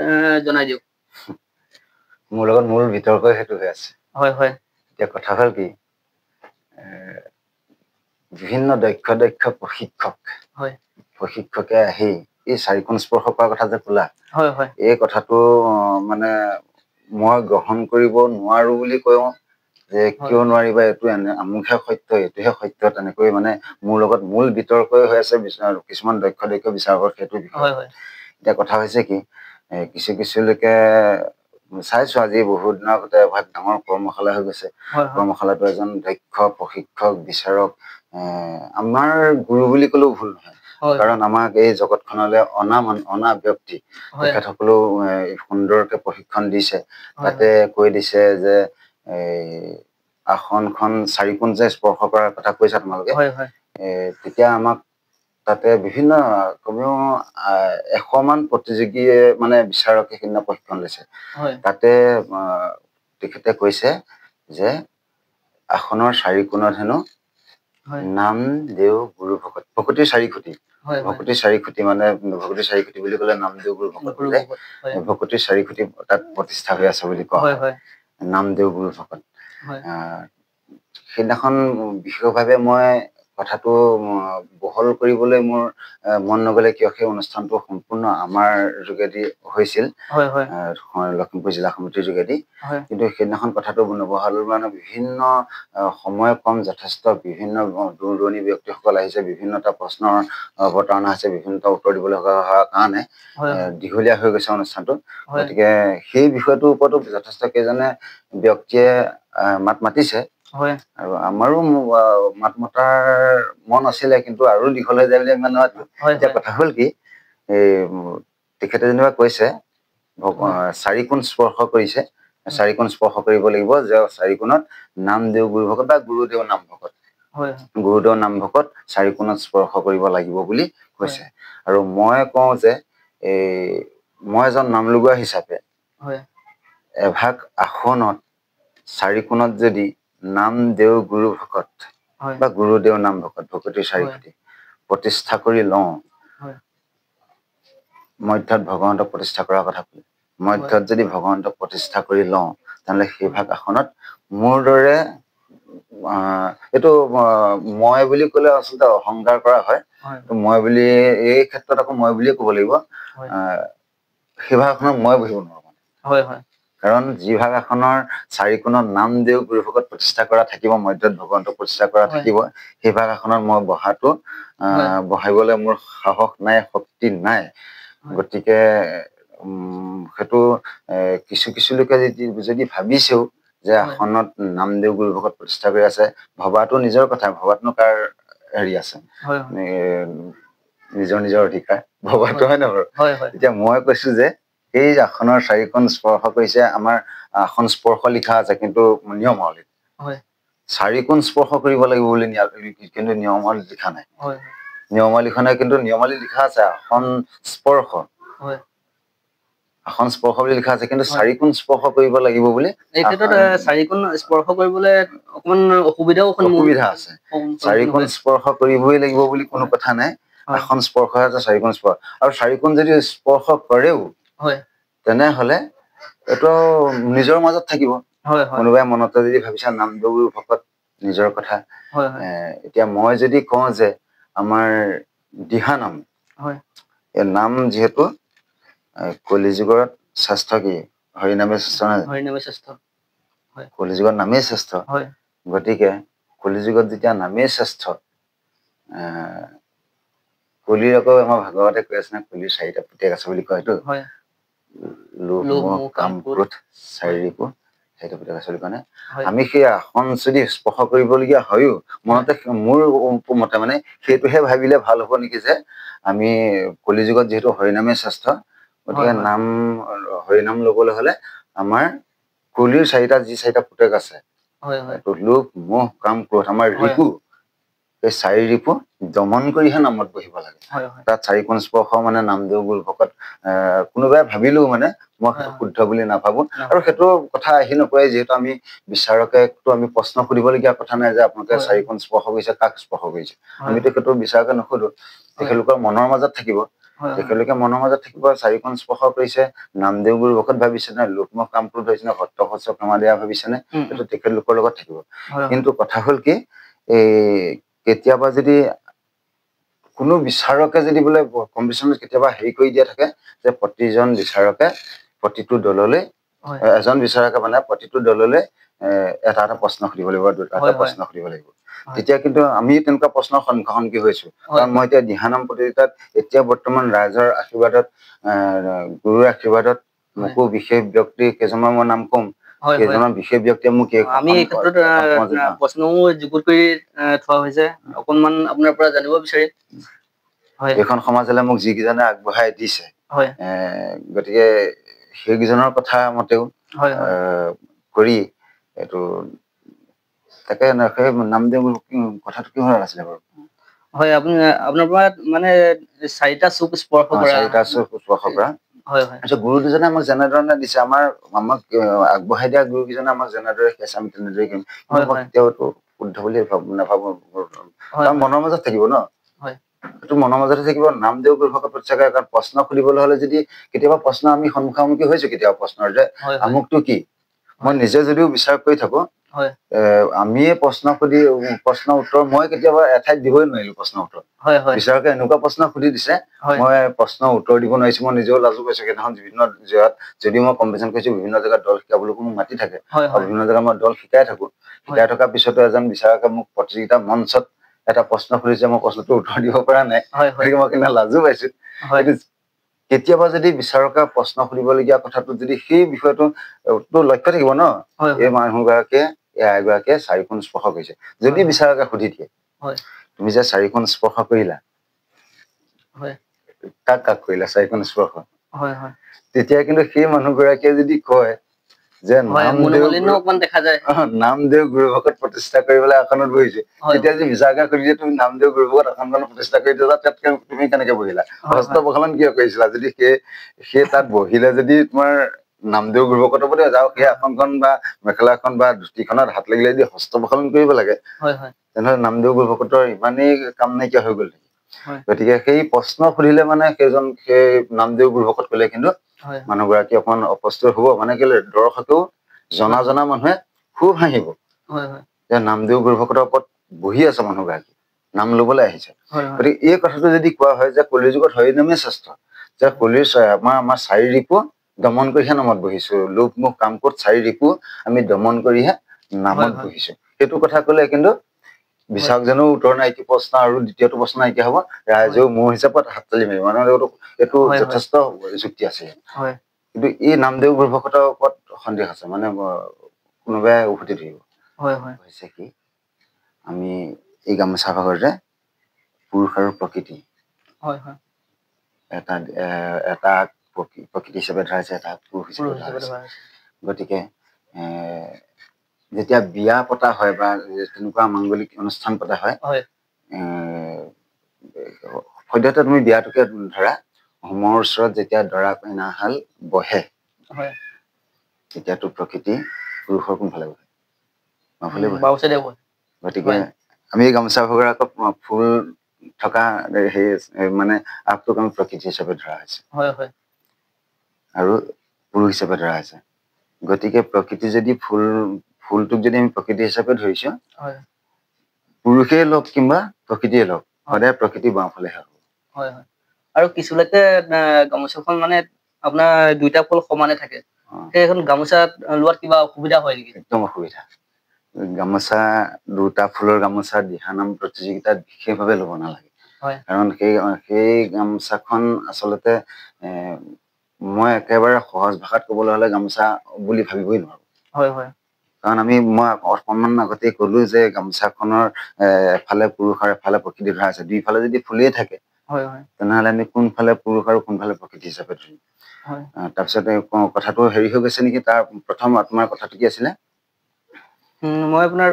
জনাই দিয়ক মোৰ লগত মূল বিতৰ্ক হেতু হৈ আছে এতিয়া কথা হ'ল কি বিভিন্ন দক্ষ প্ৰশিক্ষকে আহি এই 4কোণ স্পৰ্শ কৰাৰ কথা যে ক'লা এই কথাটো মানে মই গ্ৰহণ কৰিব নোৱাৰো বুলি কওঁ যে কিয় নোৱাৰিবা এইটো আমুকহে সত্য এইটোহে সত্য তেনেকৈ মানে মোৰ লগত মূল বিতৰ্কই হৈ আছে কিছুমান দক্ষ বিচাৰকৰ সেইটো বিষয় এতিয়া কথা হৈছে কি কিছু লোকে চাইছো আজি বহুত দিনৰ আগতে এভাগ ডাঙৰ কৰ্মশালা হৈ গৈছে কৰ্মশালাটো এজন দক্ষ প্ৰশিক্ষক বিচাৰক আমাৰ গুৰু বুলি ক'লেও ভুল নহয় কাৰণ আমাক এই জগতখনলৈ অনা ব্যক্তি তেখেতসকলেও সুন্দৰকে প্ৰশিক্ষণ দিছে তাতে কৈ দিছে যে আসনখন 4কোণ যে স্পৰ্শ কৰাৰ কথা কৈছা তোমালোকে তেতিয়া আমাক তাতে বিভিন্ন কমেও 100মান প্ৰতিযোগীয়ে মানে বিচাৰকে সেইদিনা প্ৰশিক্ষণ লৈছে তাতে তেখেতে কৈছে যে আসনৰ 4কোণত হেনো নাম দেও গুৰু ভকত ভকতিৰ 4 খুঁটি ভকতিৰ 4 খুঁটি মানে ভকতিৰ 4 খুঁটি বুলি ক'লে নাম দেও গুৰু ভকত বোলে ভকতিৰ 4 খুঁটি তাত প্ৰতিষ্ঠা হৈ আছে বুলি কোৱা হয় নাম দেও গুৰু ভকত সেইদিনাখন বিশেষভাৱে মই কথাটো বহল কৰিবলৈ মোৰ মন নগলে কিয় সেই অনুষ্ঠানটো সম্পূৰ্ণ আমাৰ যোগেদি হৈছিল লখিমপুৰ জিলা সমিতিৰ যোগেদি কিন্তু সেইদিনাখন কথাটো নবহালো মানে বিভিন্ন সময় কম যথেষ্ট বিভিন্ন দূৰ দূৰণি ব্যক্তিসকল আহিছে বিভিন্নটা প্ৰশ্নৰ অৱতাৰণা আছে বিভিন্নটা উত্তৰ দিবলৈ হোৱাৰ কাৰণে দীঘলীয়া হৈ গৈছে অনুষ্ঠানটো গতিকে সেই বিষয়টোৰ ওপৰতো যথেষ্ট কেইজনে ব্যক্তিয়ে মাত মাতিছে আৰু আমাৰো মাত মতাৰ মন আছিলে কিন্তু আৰু দীঘল হৈ যায় বুলি ইমান এতিয়া কথা হ'ল কি তেখেতে যেনিবা কৈছে 4কোণ স্পৰ্শ কৰিছে 4কোণ স্পৰ্শ কৰিব লাগিব যে 4কোণত নাম দেও গুৰু ভকত বা গুৰুদেও নাম ভকত গুৰুদেও নাম ভকত 4কোণত স্পৰ্শ কৰিব লাগিব বুলি কৈছে আৰু মই কওঁ যে মই এজন নাম লগোৱা হিচাপে এভাগ আসনত 4কোণত যদি নাম দেও গুৰু ভকত বা গুৰুদেও নাম ভকত ভকতিৰ 4 খুঁটি প্ৰতিষ্ঠা কৰি লওঁ মধ্যত ভগৱন্তক প্ৰতিষ্ঠা কৰাৰ কথা ক'লে মধ্যত যদি ভগৱন্তক প্ৰতিষ্ঠা কৰি লওঁ তেনেহ'লে সেইভাগ আসনত মোৰ দৰে এইটো মই বুলি ক'লে আচলতে অহংকাৰ কৰা হয় মই বুলি এই ক্ষেত্ৰত আকৌ মই বুলিয়ে ক'ব লাগিব সেইভাগ আসনত মই বহিব নোৱাৰো কাৰণ যিভাগ আসনৰ 4কোণত নাম দেও গুৰু ভকত প্ৰতিষ্ঠা কৰা থাকিব মধ্যত ভগৱন্তক প্ৰতিষ্ঠা কৰা থাকিব সেইভাগ আসনত মই বহাটো বহাবলৈ মোৰ সাহস নাই শক্তি নাই গতিকে সেইটো কিছু লোকে যদি ভাবিছেও যে আসনত নাম দেও গুৰু ভকত প্ৰতিষ্ঠা কৰি আছে ভবাটো নিজৰ কথা ভবাতনো কাৰ হেৰি আছে নিজৰ অধিকাৰ ভবাটো হয় নহয় এতিয়া মই কৈছো যে এই আসনৰ 4কোণ স্পৰ্শ কৰিছে আমাৰ আসন স্পৰ্শ লিখা আছে কিন্তু নিয়মাৱলীত 4কোণ স্পৰ্শ কৰিব লাগিব বুলি কিন্তু নিয়মাৱলীত লিখা নাই নিয়মাৱলীখনে কিন্তু নিয়মাৱলী লিখা আছে আসন স্পৰ্শ বুলি লিখা আছে কিন্তু 4কোণ স্পৰ্শ কৰিব লাগিব বুলি এই ক্ষেত্ৰত 4কোণ স্পৰ্শ কৰিবলৈ অকমান অসুবিধা আছে 4কোণ স্পৰ্শ কৰিবই লাগিব বুলি কোনো কথা নাই আসন স্পৰ্শ আছে 4কোণ স্পৰ্শ আৰু 4কোণ যদি স্পৰ্শ কৰেও তেনেহলে এইটো নিজৰ মাজত থাকিব কোনোবাই মনতে যদি ভাবিছা নাম দেও গুৰু ভকত নিজৰ কথা এতিয়া মই যদি কওঁ যে আমাৰ দিহানাম এই নাম যিহেতু কলিযুগত শ্ৰেষ্ঠ কি হৰিনামে শ্ৰেষ্ঠ কলিযুগত নামেই শ্ৰেষ্ঠ গতিকে কলিযুগত যেতিয়া নামেই শ্ৰেষ্ঠ কলিৰ আকৌ আমাৰ ভাগৱতে কৈ আছে নহয় কলিৰ 4টা পুতেক আছে বুলি কয় এইটো লোভ মোহ কাম ক্ৰোধ 4 ৰিপু সেইটো পুতেক আচল কাৰণে আমি সেই আসন যদি স্পৰ্শ কৰিবলগীয়া হয়ও মনতে মোৰ মতে মানে সেইটোহে ভাবিলে ভাল হ'ব নেকি যে আমি কলিযুগত যিহেতু হৰিনামে শ্ৰেষ্ঠ গতিকে নাম হৰিনাম ল'বলৈ হলে আমাৰ কলিৰ চাৰিটা পুতেক আছে লোভ মোহ কাম ক্ৰোধ আমাৰ ৰিপু এই চাৰি ৰিপু দমন কৰিহে নামত বহিব লাগে তাত চাৰিকোণ স্পৰ্শ মানে নামদেৱ গুৰু ভকত কোনোবাই ভাবিলেও মানে মই সেইটো শুদ্ধ বুলি নাভাবো আৰু সেইটো কথা আহি নপৰে যিহেতু আমি বিচাৰকেতো আমি প্ৰশ্ন সুধিবলগীয়া কথা নাই যে আপোনালোকে চাৰিকোণ স্পৰ্শ কৰিছে কাক স্পৰ্শ কৰিছে আমিতো সেইটো বিচাৰকে নুসুধো তেখেতলোকৰ মনৰ মাজত থাকিব তেখেতলোকে মনৰ মাজত থাকিব চাৰিকোণ স্পৰ্শ কৰিছে নামদেৱ গুৰু ভকত ভাবিছে নে লোকমুখ কাম ক্ৰোধ হৈছে নে সত্য সত্য ক্ষমা দিয়া ভাবিছে নে সেইটো তেখেতলোকৰ লগত থাকিব কিন্তু কথা হ'ল কি এই কেতিয়াবা যদি কোনো বিচাৰকে যদি বোলে কম্পিটিশ্যনত কেতিয়াবা হেৰি কৰি দিয়া থাকে যে প্ৰতিজন বিচাৰকে প্ৰতিটো দললৈ এজন বিচাৰকে মানে প্ৰতিটো দললৈ এটা এটা প্ৰশ্ন সুধিব লাগিব দুটা এটা প্ৰশ্ন সুধিব লাগিব তেতিয়া কিন্তু আমি তেনেকুৱা প্ৰশ্নৰ সন্মুখীন হৈছো কাৰণ মই এতিয়া দিহানাম প্ৰতিযোগিতাত এতিয়া বৰ্তমান ৰাইজৰ আশীৰ্বাদত গুৰুৰ আশীৰ্বাদত মোকো বিশেষ ব্যক্তি কেইজনৰ মই নাম কম কেইজনৰ বিশেষ ব্যক্তিয়ে মোক আমি এই ক্ষেত্ৰত প্ৰশ্নসমূহ যুগুত কৰি থোৱা হৈছে অকনমান আপোনাৰ পৰা জানিব বিচাৰিম এইখন সমাজলৈ মোক যিকেইজনে আগবঢ়াই দিছে গতিকে সেইকেইজনৰ কথা মতেও কৰি এইটো তাকে সেই নামদেৱ কথাটো কি হৈ আছিলে বাৰু হয় আপুনি আপোনাৰ পৰা মানে চাৰিটা চুক স্পৰ্শ কৰা আচ্ছা গুৰু দুজনে আমাক যেনেধৰণে দিছে আমাক আগবঢ়াই দিয়া গুৰু কেইজনে আমাক যেনেদৰে শিকাইছে আমি তেনেদৰে কৰিম কেতিয়াওতো শুদ্ধ বুলি নাভাবো কাৰণ মনৰ মাজত থাকিব ন সেইটো মনৰ মাজতে থাকিব নামদেৱ গুৰু ভকত চাগে কাৰণ প্ৰশ্ন সুধিবলৈ হলে যদি কেতিয়াবা প্ৰশ্ন আমি সন্মুখামুখি হৈছো কেতিয়াবা প্ৰশ্নৰ যে আমুকটো কি মই নিজে যদিও বিচাৰ কৰি থাকো আমিয়ে প্ৰশ্নৰ উত্তৰ মই কেতিয়াবা এঠাইত দিবই নোৱাৰিলো প্ৰশ্নৰ উত্তৰ বিচাৰকে এনেকুৱা প্ৰশ্ন সুধি দিছে মই প্ৰশ্নৰ উত্তৰ দিব নোৱাৰিছো মই নিজেও লাজো পাইছো সেইদিনাখন বিভিন্ন জেগাত যদিও মই কম্পিটিশ্যন কৰিছো বিভিন্ন জেগাত দল শিকাবলৈকো মোক মাতি থাকে আৰু বিভিন্ন জেগাত মই দল শিকাই থাকো শিকাই থকাৰ পিছতো এজন বিচাৰকে মোক প্ৰতিযোগিতা মঞ্চত এটা প্ৰশ্ন সুধিছে মই প্ৰশ্নটো উত্তৰ দিব পৰা নাই গতিকে মই কিনা লাজো পাইছো কেতিয়াবা যদি বিচাৰকে প্ৰশ্ন সুধিবলগীয়া কথাটো যদি সেই বিষয়টো লক্ষ্য থাকিব ন এই মানুহগৰাকীয়ে এগৰাকীয়ে চাৰিকোণ স্পৰ্শ কৰিছে যদি বিচাৰকে সুধি দিয়ে তুমি যে চাৰিকোণ স্পৰ্শ কৰিলা কাক কাক কৰিলা চাৰিকোণ স্পৰ্শ তেতিয়া কিন্তু সেই মানুহগৰাকীয়ে যদি কয় যে নামদেৱ গুৰু ভকত প্ৰতিষ্ঠা কৰিবলৈ আসনত বহিছে তেতিয়া যদি বিচাৰকে সুধি দিয়ে তুমি নামদেৱ গুৰু ভকত আসনখন প্ৰতিষ্ঠা কৰি দিলা তাত তুমি কেনেকে বহিলা হস্ত প্ৰক্ষালন কিয় কৰিছিলা যদি সেই তাত বহিলে যদি তোমাৰ নামদেৱ গুৰু ভকতৰ প্ৰতি যাওক সেই আসনখন বা মেখেলাখন বা ধুতিখনত হাত লাগিলে যদি হস্ত প্ৰক্ষালন কৰিব লাগে তেনেহলে নামদেৱ গুৰু ভকতৰ ইমানেই কাম নাইকিয়া হৈ গ'ল গতিকে সেই প্ৰশ্ন সুধিলে মানে সেই নামদেৱ গুৰু ভকত কলে কিন্তু মানুহগৰাকী অকমান অপ্ৰস্তুত হব মানে কেলে দৰ্শকেও জনা মানুহে খুব হাঁহিব যে নামদেৱ গুৰু ভকতৰ ওপৰত বহি আছে মানুহগৰাকী নাম লবলৈ আহিছে গতিকে এই কথাটো যদি কোৱা হয় যে কলিযুগত হৰিনামেই শ্ৰেষ্ঠ যে কলিৰ আমাৰ চাৰি ৰিপু দমন কৰিহে নামত বহিছো লোভ মোহ কাম ক্ৰোধ চাৰি ৰিপু আমি দমন কৰিহে নামত বহিছো সেইটো কথা কলে কিন্তু বিচাৰকজনেও উত্তৰ নাইকিয়া প্ৰশ্ন আৰু দ্বিতীয়টো প্ৰশ্ন নাইকিয়া হব ৰাইজেও মোৰ হিচাপত হাততালি মাৰিব মানে এইটো যথেষ্ট যুক্তি আছে কিন্তু এই নামদেৱ গুৰু ভকতৰ ওপৰত সন্দেহ আছে মানে কোনোবাই উভতি ধৰিব হৈছে কি আমি এই গামোচা ভাগতে পুৰুষ আৰু প্ৰকৃতি এটা প্ৰকৃতি হিচাপে ধৰা হৈছে এটা পুৰুষ হিচাপে ধৰা হৈছে গতিকে যেতিয়া বিয়া পতা হয় বা তেনেকুৱা মাংগলিক অনুষ্ঠান পতা হয় সদ্যহতে তুমি বিয়াটোকে ধৰা হোমৰ ওচৰত যেতিয়া দৰা কইনাহাল বহে তেতিয়াতো প্ৰকৃতি পুৰুষৰ কোনফালে বহে গতিকে আমি গামোচা ভাগৰ আকৌ ফুল থকা মানে আগটোক আমি প্ৰকৃতি হিচাপে ধৰা হৈছে আৰু পুৰুষ হিচাপে ধৰা হৈছে গতিকে প্ৰকৃতি যদি ফুলটোক যদি আমি প্ৰকৃতি হিচাপে ধৰিছো পুৰুষেই লওক কিংবা প্ৰকৃতিয়ে লওক সদায় প্ৰকৃতি বাওঁফালেহে হ'ব আৰু কিছুলৈকে গামোচাখন মানে আপোনাৰ দুইটা ফুল সমানে থাকে সেইখন গামোচা লোৱাত কিবা অসুবিধা হয় নেকি একদম অসুবিধা গামোচা দুটা ফুলৰ গামোচা দিহানাম প্ৰতিযোগিতাত বিশেষভাৱে ল'ব নালাগে কাৰণ সেই গামোচাখন আচলতে মই একেবাৰে সহজ ভাষাত ক'বলৈ হলে গামোচা বুলি ভাবিবই নোৱাৰো হয় হয় কাৰণ মই অকণমান আগতে ক'লো যে গামোচাখনৰ এফালে পুৰুষ আৰু এফালে প্ৰকৃতি ধৰা আছে দুইফালে যদি ফুলিয়ে থাকে তেনেহ'লে আমি কোনফালে পুৰুষ আৰু কোনফালে প্ৰকৃতি হিচাপে ধৰিম তাৰপিছতে কথাটো হেৰি হৈ গৈছে নেকি তাৰ প্ৰথম তোমাৰ কথাটো কি আছিলে মই আপোনাৰ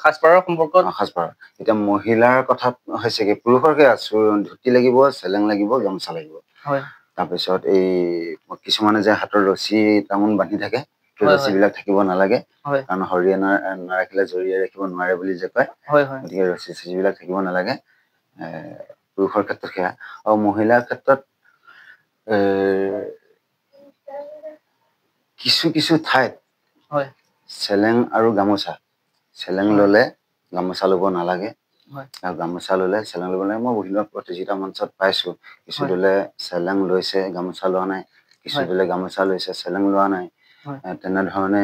সাজপাৰৰ সম্পৰ্কত সাজপাৰ এতিয়া মহিলাৰ কথাত হৈছে কি পুৰুষৰকে আছো ধুতি লাগিব চেলেং লাগিব গামোচা লাগিব তাৰপিছত এই কিছুমানে যে হাতৰ ৰছী তামোল বান্ধি থাকে সেই ৰছীবিলাক থাকিব নালাগে কাৰণ হৰিয়ে নাৰাখিলে জৰিয়ে ৰাখিব নোৱাৰে বুলি যে কয় গতিকে ৰছী চছীবিলাক থাকিব নালাগে পুৰুষৰ ক্ষেত্ৰত সেয়া আৰু মহিলাৰ ক্ষেত্ৰত কিছু ঠাইত চেলেং আৰু গামোচা চেলেং ল'লে গামোচা ল'ব নালাগে আৰু গামোচা ল'লে চেলেং ল'ব নালাগে মই বিভিন্ন প্ৰতিযোগিতা মঞ্চত পাইছোঁ কিছু দলে চেলেং লৈছে গামোচা লোৱা নাই কিছু দলে গামোচা লৈছে চেলেং লোৱা নাই তেনেধৰণে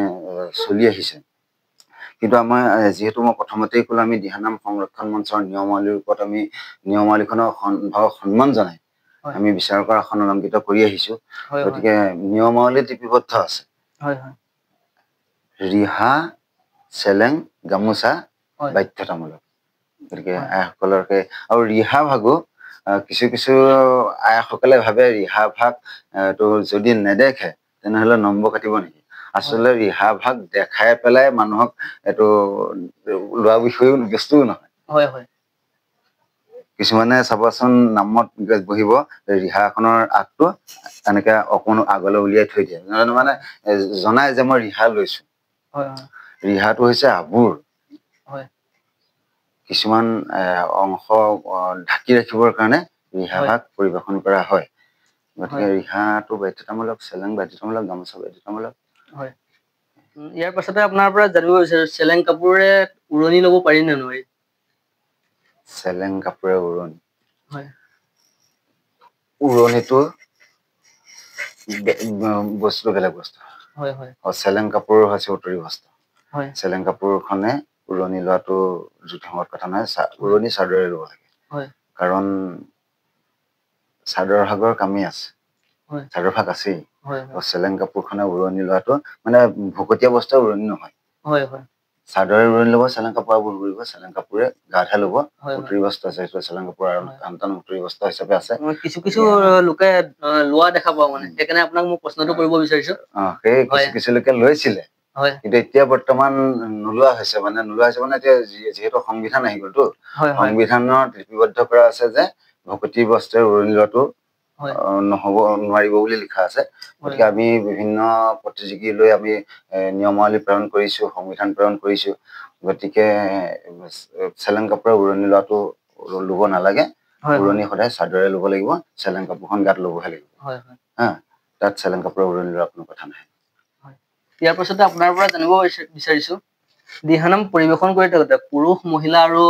চলি আহিছে কিন্তু আমাৰ যিহেতু মই প্ৰথমতেই ক'লো আমি দিহানাম সংৰক্ষণ মঞ্চৰ নিয়মাৱলীৰ ওপৰত আমি নিয়মাৱলীখনৰ সন্মান জনাই আমি বিচাৰ কৰা আসন অলংকৃত কৰি আহিছো গতিকে নিয়মাৱলীত লিপিবদ্ধ আছে ৰিহা চেলেং গামোচা বাধ্যতামূলক গতিকে আইসকলকে আৰু ৰিহা ভাগো কিছু আইসকলে ভাবে ৰিহা ভাগ তো যদি নেদেখে তেনেহ'লে নম্বৰ কাটিব নেকি আচলতে ৰিহা ভাগ দেখাই পেলাই মানুহক এইটো লোৱা বিষয়েও বস্তুও নহয় কিছুমানে চাবচোন নামত বহিব ৰিহাখনৰ আগটো এনেকে অকণো আগলৈ উলিয়াই থৈ দিয়ে মানে জনাই যে মই ৰিহা লৈছো ৰিহাটো হৈছে আবুৰ কিছুমান অংশ ঢাকি ৰাখিবৰ কাৰণে ৰিহা ভাগ পৰিৱেশন কৰা হয় গতিকে ৰিহাটো বাধ্যতামূলক চেলেং বাধ্যতামূলক গামোচা বাধ্যতামূলক ইয়াৰ পাছতে আপোনাৰ পৰা জানিব বিচাৰো চেলেং কাপোৰে উৰণি ল'ব পাৰি নে নোৱাৰি চেলেং কাপোৰে উৰণিটো বস্তু বেলেগ বস্তু চেলেং কাপোৰ হৈছে উতৰি বস্তু চেলেং কাপোৰখনে উৰণি লোৱাটো জোথঙত কথা নহয় উৰণি চাদৰে ল'ব লাগে কাৰণ চাদৰ ভাগৰ কামেই আছে চাদৰ ভাগ আছেই চেলেং কাপোৰখনে উৰণি লোৱাটো মানে ভকতীয়া বস্তুৰ উৰণি নহয় চাদৰে উৰণি ল'ব চেলেং কাপোৰ ভুল কৰিব চেলেং কাপোৰে গাতহে ল'ব উতৰি বস্ত্ৰ আছে সেইটো চেলেং কাপোৰ আৰু আন উতৰি বস্ত্ৰ হিচাপে আছে কিছু লোকে লোৱা দেখা পাওঁ মানে সেইকাৰণে আপোনাক মই প্ৰশ্নটো কৰিব বিচাৰিছো সেই কিছু লোকে লৈছিলে কিন্তু এতিয়া বৰ্তমান নোলোৱা হৈছে মানে এতিয়া যিহেতু সংবিধান আহি গ'লতো সংবিধানত লিপিবদ্ধ কৰা আছে যে ভকতি বস্ত্ৰৰ উৰণি লোৱাটো নহ'ব নোৱাৰিব বুলি লিখা আছে গতিকে আমি বিভিন্ন প্ৰতিযোগী লৈ আমি নিয়মাৱলী প্ৰেৰণ কৰিছো সংবিধান প্ৰেৰণ কৰিছো গতিকে চেলেং কাপোৰৰ উৰণি লোৱাটো ল'ব নালাগে উৰণি সদায় চাদৰে ল'ব লাগিব চেলেং কাপোৰখন গাত ল'বহে লাগিব তাত চেলেং কাপোৰৰ উৰণি লোৱাৰ কোনো কথা নাই ইয়াৰ পাছতে আপোনাৰ পৰা জানিব বিচাৰিছো দিহানাম পৰিৱেশন কৰি থাকোঁতে পুৰুষ মহিলা আৰু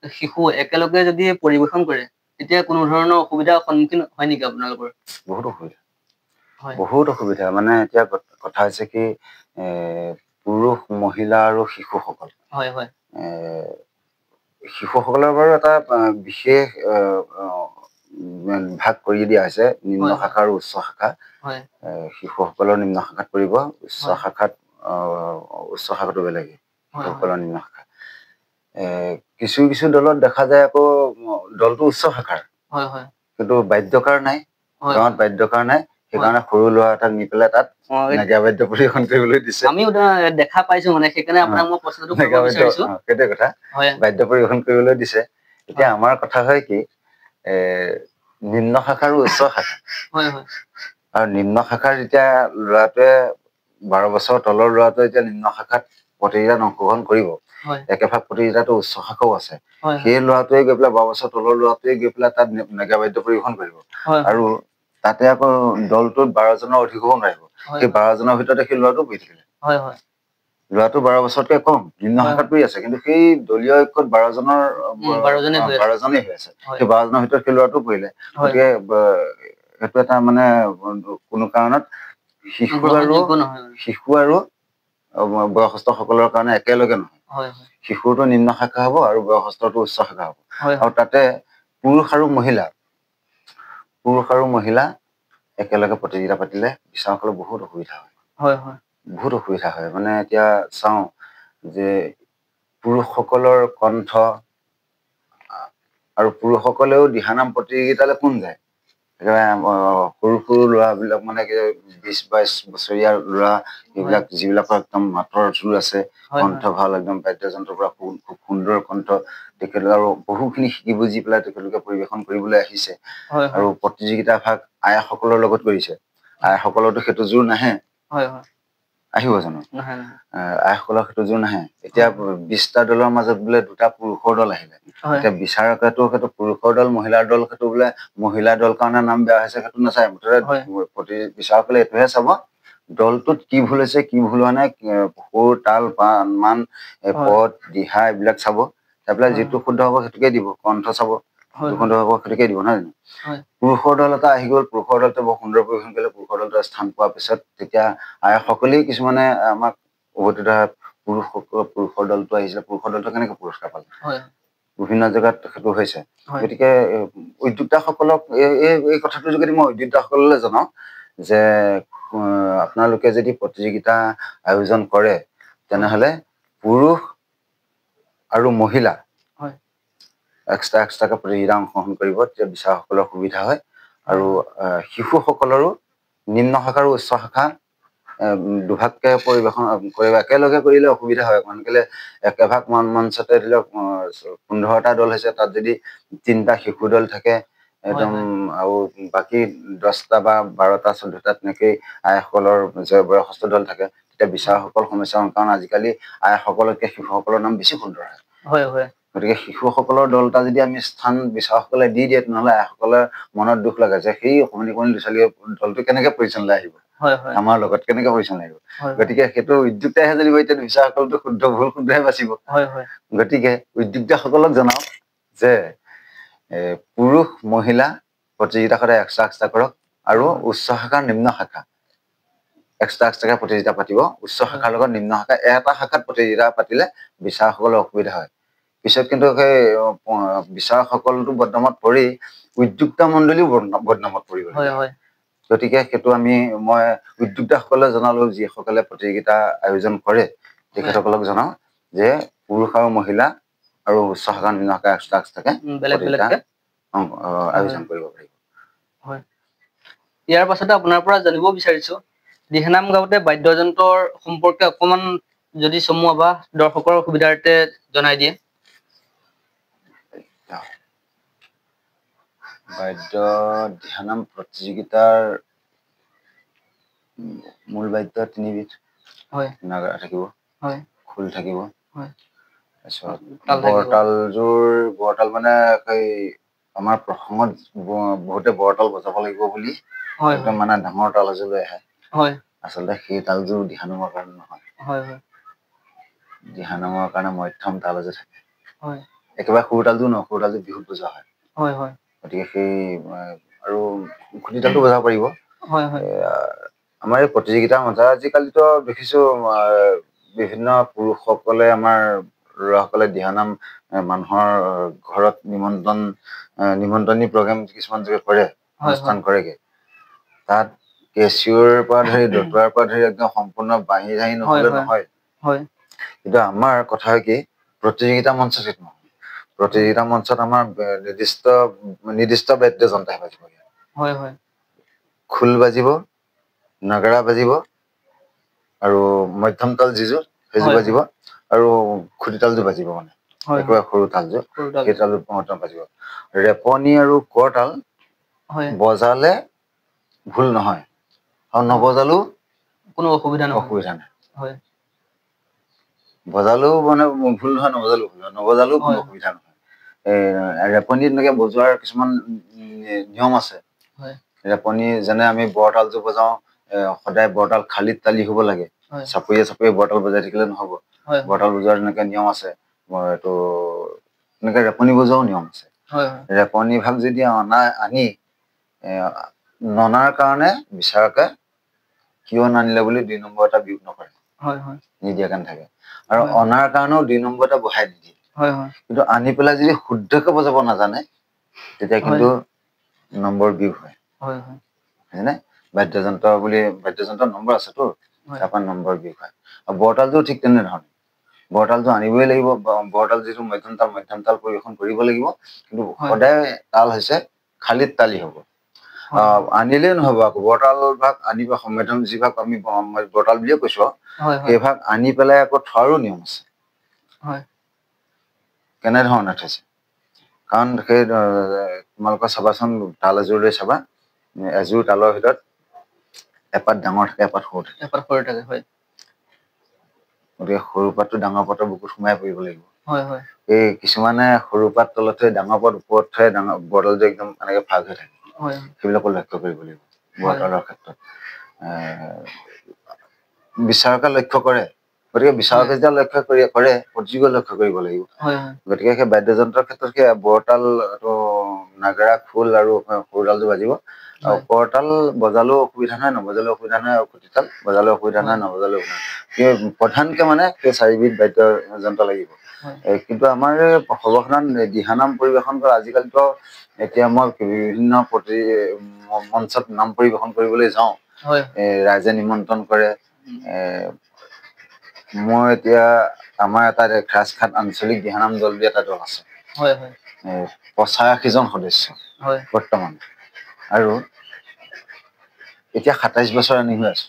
শিশু একেলগে যদি পৰিৱেশন কৰে তেতিয়া কোনো ধৰণৰ অসুবিধাৰ সন্মুখীন হয় নেকি আপোনালোকৰ বহুত অসুবিধা মানে এতিয়া কথা হৈছে কি পুৰুষ মহিলা আৰু শিশুসকল শিশুসকলৰ বাৰু এটা বিশেষ ভাগ কৰি দিয়া হৈছে নিম্ন শাখা আৰু উচ্চ শাখা শিশুসকলৰ নিম্ন শাখাত পৰিব উচ্চ শাখাটো বেলেগ শিশুসকলৰ নিম্ন শাখা কিছু দলত দেখা যায় আকৌ দলটো উচ্চ শাখাৰ কিন্তু বাদ্যকাৰ নাই গাঁৱত বাদ্যকাৰ নাই সেইকাৰণে সৰু ল'ৰা এটাক নি পেলাই তাত নেগা বাদ্য পৰিৱেশন কৰিবলৈ দিছে আমিও দেখা পাইছো মানে সেইকাৰণে আপোনাক মই প্ৰশ্নটো কৰিব বিচাৰিছো সেইটোৱে কথা বাদ্য পৰিৱেশন কৰিবলৈ দিছে এতিয়া আমাৰ কথা হয় কি নিম্ন শাখা আৰু উচ্চ শাখা আৰু নিম্ন শাখাৰ যেতিয়া ল'ৰাটোৱে 12 বছৰ তলৰ ল'ৰাটোৱে যেতিয়া নিম্ন শাখাত প্ৰতিযোগিতাত অংশগ্ৰহণ কৰিব একেভাগ প্ৰতিযোগিতাতো উচ্চ শাখাও আছে সেই ল'ৰাটোৱে গৈ পেলাই 12 বছৰ তলৰ ল'ৰাটোৱে গৈ পেলাই তাত নেগা বাদ্য পৰিৱেশন কৰিব আৰু তাতে আকৌ দলটোত 12 জনৰ অধিক হ'ব নোৱাৰিব সেই 12 জনৰ ভিতৰতে সেই ল'ৰাটো বহি থাকিলে ল'ৰাটো 12 বছৰতকৈ কম নিম্ন শাখাত পৰি আছে কিন্তু সেই দলীয় ঐক্যত 12 জনেই হৈ আছে সেই 12 জনৰ ভিতৰত সেই ল'ৰাটো পৰিলে গতিকে সেইটো এটা মানে কোনো কাৰণত শিশু আৰু বয়সস্থ সকলৰ কাৰণে একেলগে নহয় শিশুৰটো নিম্ন শাখা হ'ব আৰু বয়সস্থটো উচ্চ শাখা হ'ব আৰু তাতে পুৰুষ আৰু মহিলা একেলগে প্ৰতিযোগিতা পাতিলে বিচাৰকসকলৰ বহুত অসুবিধা হয় বহুত অসুবিধা হয় মানে এতিয়া চাওঁ যে পুৰুষসকলৰ কণ্ঠ আৰু পুৰুষসকলেও দিহানাম প্ৰতিযোগিতালৈ কোন যায় সৰু সৰু ল'ৰাবিলাক মানে 20-22 বছৰীয়া ল'ৰা এইবিলাক যিবিলাকৰ একদম মাতৰ চুৰ আছে কণ্ঠ ভাল একদম বাদ্যযন্ত্ৰৰ পৰা খুব সুন্দৰ কণ্ঠ তেখেতলোকে আৰু বহুখিনি শিকি বুজি পেলাই তেখেতলোকে পৰিৱেশন কৰিবলৈ আহিছে আৰু প্ৰতিযোগিতা ভাগ আয়াসকলৰ লগত কৰিছে আয়াসকলৰতো সেইটো জোৰ নাহে আহিব জানো আয়াসকলৰ সেইটো জোৰ নাহে এতিয়া 20টা দলৰ মাজত বোলে 2টা পুৰুষৰ দল আহিলে এতিয়া বিচাৰকেতো সেইটো পুৰুষৰ দল মহিলাৰ দল সেইটো বোলে মহিলা দল কাৰণে নাম বেয়া হৈছে সেইটো নাচায় মুঠতে বিচাৰকলে এইটোহে চাব দলটোত কি ভুল হৈছে কি ভুল হোৱা নাই সুৰ তাল মান পদ দিহা এইবিলাক চাব চাই পেলাই যিটো শুদ্ধ হ'ব সেইটোকে দিব কণ্ঠ চাব শুদ্ধ হ'ব সেইটোকে দিব নহয় জানো পুৰুষৰ দল এটা আহি গ'ল পুৰুষৰ দলটো বৰ সুন্দৰ পৰিৱেশন কৰিলে পুৰুষৰ দলটো স্থান পোৱাৰ পিছত তেতিয়া আয়াসকলেই কিছুমানে আমাক উভতি ধৰা পুৰুষৰ দলটো আহিছিলে পুৰুষৰ দলটো কেনেকে পুৰস্কাৰ পালে বিভিন্ন জেগাত সেইটো হৈছে গতিকে উদ্যোক্তাসকলক এই কথাটোৰ যোগেদি মই উদ্যোক্তাসকললৈ জনাওঁ যে আপোনালোকে যদি প্ৰতিযোগিতা আয়োজন কৰে তেনেহলে পুৰুষ আৰু মহিলা এক্সট্ৰাকে প্ৰতিযোগিতা অংশগ্ৰহণ কৰিব তেতিয়া বিচাৰকসকলৰ সুবিধা হয় আৰু শিশুসকলৰো নিম্ন শাখা আৰু উচ্চ শাখা দুভাগকে পৰিৱেশন কৰিব একেলগে কৰিলে অসুবিধা হয় কাৰণ কেলে একেভাগ মঞ্চতে ধৰি লওক 15টা দল হৈছে তাত যদি 3টা শিশু দল থাকে একদম আৰু বাকী 10টা বা 12টা 14টা তেনেকেই আয়াসকলৰ বয়সস্থ দল থাকে তেতিয়া বিচাৰকসকল সমস্যা কাৰণ আজিকালি আয়াসকলতকে শিশুসকলৰ নাম বেছি সুন্দৰ হয় গতিকে শিশুসকলৰ দলটা যদি আমি স্থান বিচাৰকসকলে দি দিয়ে তেনেহলে আয়াসকলে মনত দুখ লাগে যে সেই অকণি ল'ৰা-ছোৱালীৰ দলটো কেনেকে পৰিচালনালৈ আহিব আমাৰ লগত কেনেকে পৰিচালনা আহিব গতিকে সেইটো উদ্যোক্তাইহে জানিব এতিয়া বিচাৰকসকলটো শুদ্ধ ভুল শুদ্ধহে বাচিব গতিকে উদ্যোক্তাসকলক জনাও যে পুৰুষ মহিলা প্ৰতিযোগিতা সদায় এক্সট্ৰা কৰক আৰু উচ্চ শাখা নিম্ন শাখা এক্সট্ৰাকে প্ৰতিযোগিতা পাতিব উচ্চ শাখাৰ লগত নিম্ন শাখা এটা শাখাত প্ৰতিযোগিতা পাতিলে বিচাৰকসকলৰ অসুবিধা হয় পিছত কিন্তু সেই বিচাৰকসকলটো বদনামত পৰি উদ্যোক্তা মণ্ডলীও বদনামত পৰিব গতিকে সেইটো মই উদ্যোক্তাসকলে জনালো যিসকলে প্ৰতিযোগিতা আয়োজন কৰে তেখেতসকলক জনাও যে পুৰুষ আৰু মহিলা আৰু উচ্চ শাখা নিম্ন শাখা এক্সট্ৰাকে আয়োজন কৰিব পাৰিব ইয়াৰ পাছতে আপোনাৰ পৰা জানিব বিচাৰিছো দিহানাম গাওঁতে বাদ্যযন্ত্ৰৰ সম্পৰ্কে অকমান যদি চমু আভাস দৰ্শকৰ সুবিধাৰ্থে জনাই দিয়ে বাদ্য দিহানাম প্ৰতিযোগিতাৰ মূল বাদ্য 3বিধ নাগাৰা থাকিব খোল থাকিব তাৰপিছত বৰতাল মানে আমাৰ প্ৰসংগত বহুতে বৰতাল বজাব লাগিব বুলি একদম মানে ডাঙৰ তাল এযোৰ লৈ আহে আচলতে সেই তালযোৰ দিহানামৰ কাৰণে নহয় দিহানামৰ কাৰণে মধ্যম তাল এযোৰ থাকে একেবাৰে সৰু তালযোৰ নহয় সৰু তালযোৰ বিহুত বজোৱা হয় গতিকে সেই আৰু খুটি তালটো বজাব পাৰিব আমাৰ এই প্ৰতিযোগিতাৰ মাজত আজিকালিতো দেখিছো বিভিন্ন পুৰুষসকলে আমাৰ ল'ৰাসকলে দিহানাম মানুহৰ ঘৰত নিমন্ত্ৰণী প্ৰগ্ৰেম কিছুমান কৰে অনুষ্ঠান কৰেগে তাত কেচিঅ'ৰ পৰা ধৰি দতুৱাৰ পৰা ধৰি একদম সম্পূৰ্ণ বাঁহী জাহি নহলে নহয় কিন্তু আমাৰ কথা হয় কি প্ৰতিযোগিতা মঞ্চত নহয় প্ৰতিযোগিতা মঞ্চত আমাৰ নিৰ্দিষ্ট বাদ্যযন্ত্ৰ বাজিব খোল বাজিব নাগাৰা বাজিব আৰু মধ্যম তাল যিযোৰ সেইযোৰ বাজিব আৰু খুটি তালযোৰ বাজিব মানে একেবাৰে সৰু তালযোৰ সেই তালযোৰ মধ্যম বাজিব ৰেপনি আৰু কৰতাল বজালে ভুল নহয় আৰু নবজালেও কোনো অসুবিধা নাই বজালেও মানে ভুল নহয় নবজালেও কোনো অসুবিধা নহয় ৰেপনি তেনেকে বজোৱাৰ কিছুমান নিয়ম আছে ৰেপনি যেনে আমি বৰতালযোৰ বজাওঁ সদায় বৰতাল খালীত তালি হ'ব লাগে চাপৰিয়ে বৰতাল বজাই থাকিলে নহব বৰতাল বজোৱাৰ তেনেকে নিয়ম আছে এইটো এনেকে ৰেপনি বজোৱাও নিয়ম আছে ৰেপনি ভাগ যদি আনি ননাৰ কাৰণে বিচাৰকে কিয় নানিলে বুলি 2 নম্বৰ এটা বিয়োগ নকৰে নিদিয়া কাৰণে থাকে আৰু অনাৰ কাৰণেও 2 নম্বৰ এটা বহাই নিদিয়ে কিন্তু আনি পেলাই যদি শুদ্ধকে বজাব নাজানে তেতিয়া কিন্তু নম্বৰ বিয়োগ হয় বাদ্যযন্ত্ৰ নম্বৰ আছেতো তাৰপৰা নম্বৰ বিয়োগ হয় আৰু বৰতালটো ঠিক তেনেধৰণে বৰতালটো আনিবই লাগিব বৰতাল যিটো মধ্যম তাল পৰিৱেশন কৰিব লাগিব কিন্তু সদায় তাল হৈছে খালিত তালি হ'ব আনিলেই নহ'ব আকৌ বৰতাল ভাগ আনিব মধ্যম যিভাগ আমি বৰতাল বুলিয়ে কৈছো সেই ভাগ আনি পেলাই আকৌ থোৱাৰো নিয়ম আছে কেনেধৰণে থৈছে কাৰণ সেই তোমালোকৰ চাবাচোন তাল এযোৰলৈ চাবা এযোৰ তালৰ ভিতৰত এপাত ডাঙৰ থাকে এপাত সৰু থাকে গতিকে সৰু পাতটো ডাঙৰ পাতৰ বুকুত সোমাই পৰিব লাগিব এই কিছুমানে সৰু পাত তলত থৈ ডাঙৰ পাত ওপৰত থৈ ডাঙৰ বৰতালটো একদম এনেকে ভাগ হৈ থাকে সেইবিলাকো লক্ষ্য কৰিব লাগিব বৰতালৰ ক্ষেত্ৰত বিচাৰকে লক্ষ্য কৰে গতিকে বিচাৰকে যেতিয়া লক্ষ্য কৰে প্ৰতিযোগীও লক্ষ্য কৰিব লাগিব গতিকে সেই বাদ্যযন্ত্ৰৰ ক্ষেত্ৰত সেই বৰতাল নাগৰা খোল আৰু সৰুতালটো বাজিব আৰু কৰতাল বজালেও অসুবিধা নাই নবজালেও অসুবিধা নাই আৰু খুটিতাল বজালেও অসুবিধা নাই নবজালেও প্ৰধানকে মানে সেই চাৰিবিধ বাদ্যযন্ত্ৰ লাগিব কিন্তু আমাৰ সৰ্বসাধাৰণ দিহানাম পৰিৱেশন কৰা আজিকালিতো এতিয়া মই বিভিন্ন মঞ্চত নাম পৰিৱেশন কৰিবলৈ যাওঁ ৰাইজে নিমন্ত্ৰণ কৰে মই এতিয়া আমাৰ এটা খাছখাত আঞ্চলিক দিহানাম দল বুলি এটা দল আছে 85জন সদস্য বৰ্তমান আৰু এতিয়া 27 বছৰ আনি হৈ আছো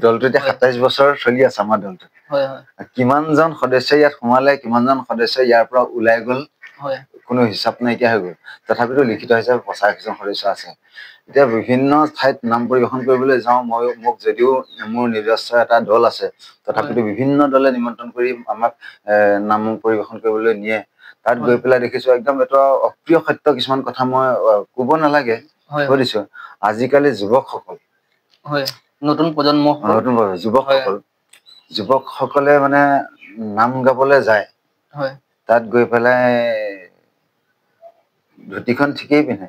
দলটো এতিয়া 27 বছৰ চলি আছে আমাৰ দলটো কিমানজন সদস্য ইয়াত সোমালে কিমানজন সদস্য ইয়াৰ পৰা ওলাই গ'ল কোনো হিচাপ নাইকিয়া হৈ গ'ল তথাপিতো লিখিত হিচাপে 85জন সদস্য আছে এতিয়া বিভিন্ন ঠাইত নাম পৰিৱেশন কৰিবলৈ যাওঁ মোক যদিও মোৰ নিজস্ব এটা দল আছে তথাপিতো বিভিন্ন দলে নিমন্ত্ৰণ কৰি আমাক নাম পৰিৱেশন কৰিবলৈ নিয়ে তাত গৈ পেলাই দেখিছো একদম এটা অপ্ৰিয় সত্য কিছুমান কথা মই ক'ব নালাগে কৈ দিছো আজিকালি যুৱকসকল নতুন প্ৰজন্ম যুৱকসকলে মানে নাম গাবলৈ যায় তাত গৈ পেলাই ধুতিখন ঠিকেই পিন্ধে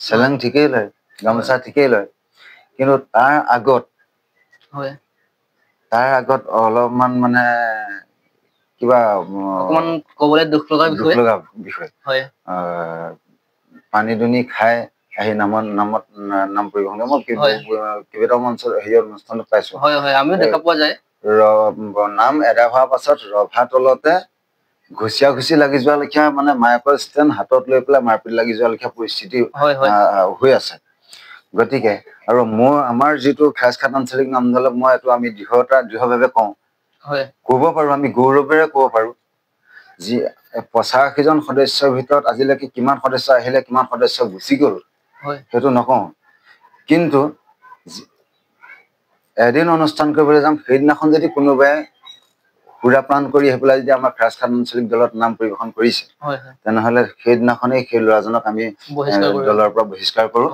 চেলেং ঠিকেই লয় গামোচা ঠিকেই লয় কিন্তু তাৰ আগত অলপমান মানে কিবা অকমান ক'বলৈ দুখ লগা বিষয় পানী দুনি খাই আহি নাম পৰিৱেশন মই কেইবাটাও মঞ্চত অনুষ্ঠানত পাইছো আমিও দেখা পোৱা যায় নাম এদায় হোৱাৰ পাছত ৰভা তলতে ঘুচিয়া ঘুচি লাগি যোৱা লেখীয়া মানে মাইকৰ ষ্টেণ্ড হাতত লৈ পেলাই মাৰপিট লাগি যোৱা লেখীয়া পৰিস্থিতি হৈ আছে গতিকে আৰু আমাৰ যিটো খাছখাত আঞ্চলিক নাম দলক মই এইটো আমি দৃঢ়ভাৱে কওঁ ক'ব পাৰো আমি গৌৰৱেৰে ক'ব পাৰো যি 85জন সদস্যৰ ভিতৰত আজিলৈকে কিমান সদস্য আহিলে কিমান সদস্য গুচি গ'ল সেইটো নকওঁ কিন্তু এদিন অনুষ্ঠান কৰিবলৈ যাম সেইদিনাখন যদি কোনোবাই সুৰাপান কৰি আহি পেলাই যদি আমাৰ খাছখাত আঞ্চলিক দলত নাম পৰিৱেশন কৰিছে তেনেহ'লে সেইদিনাখনেই সেই ল'ৰাজনক আমি দলৰ পৰা বহিষ্কাৰ কৰো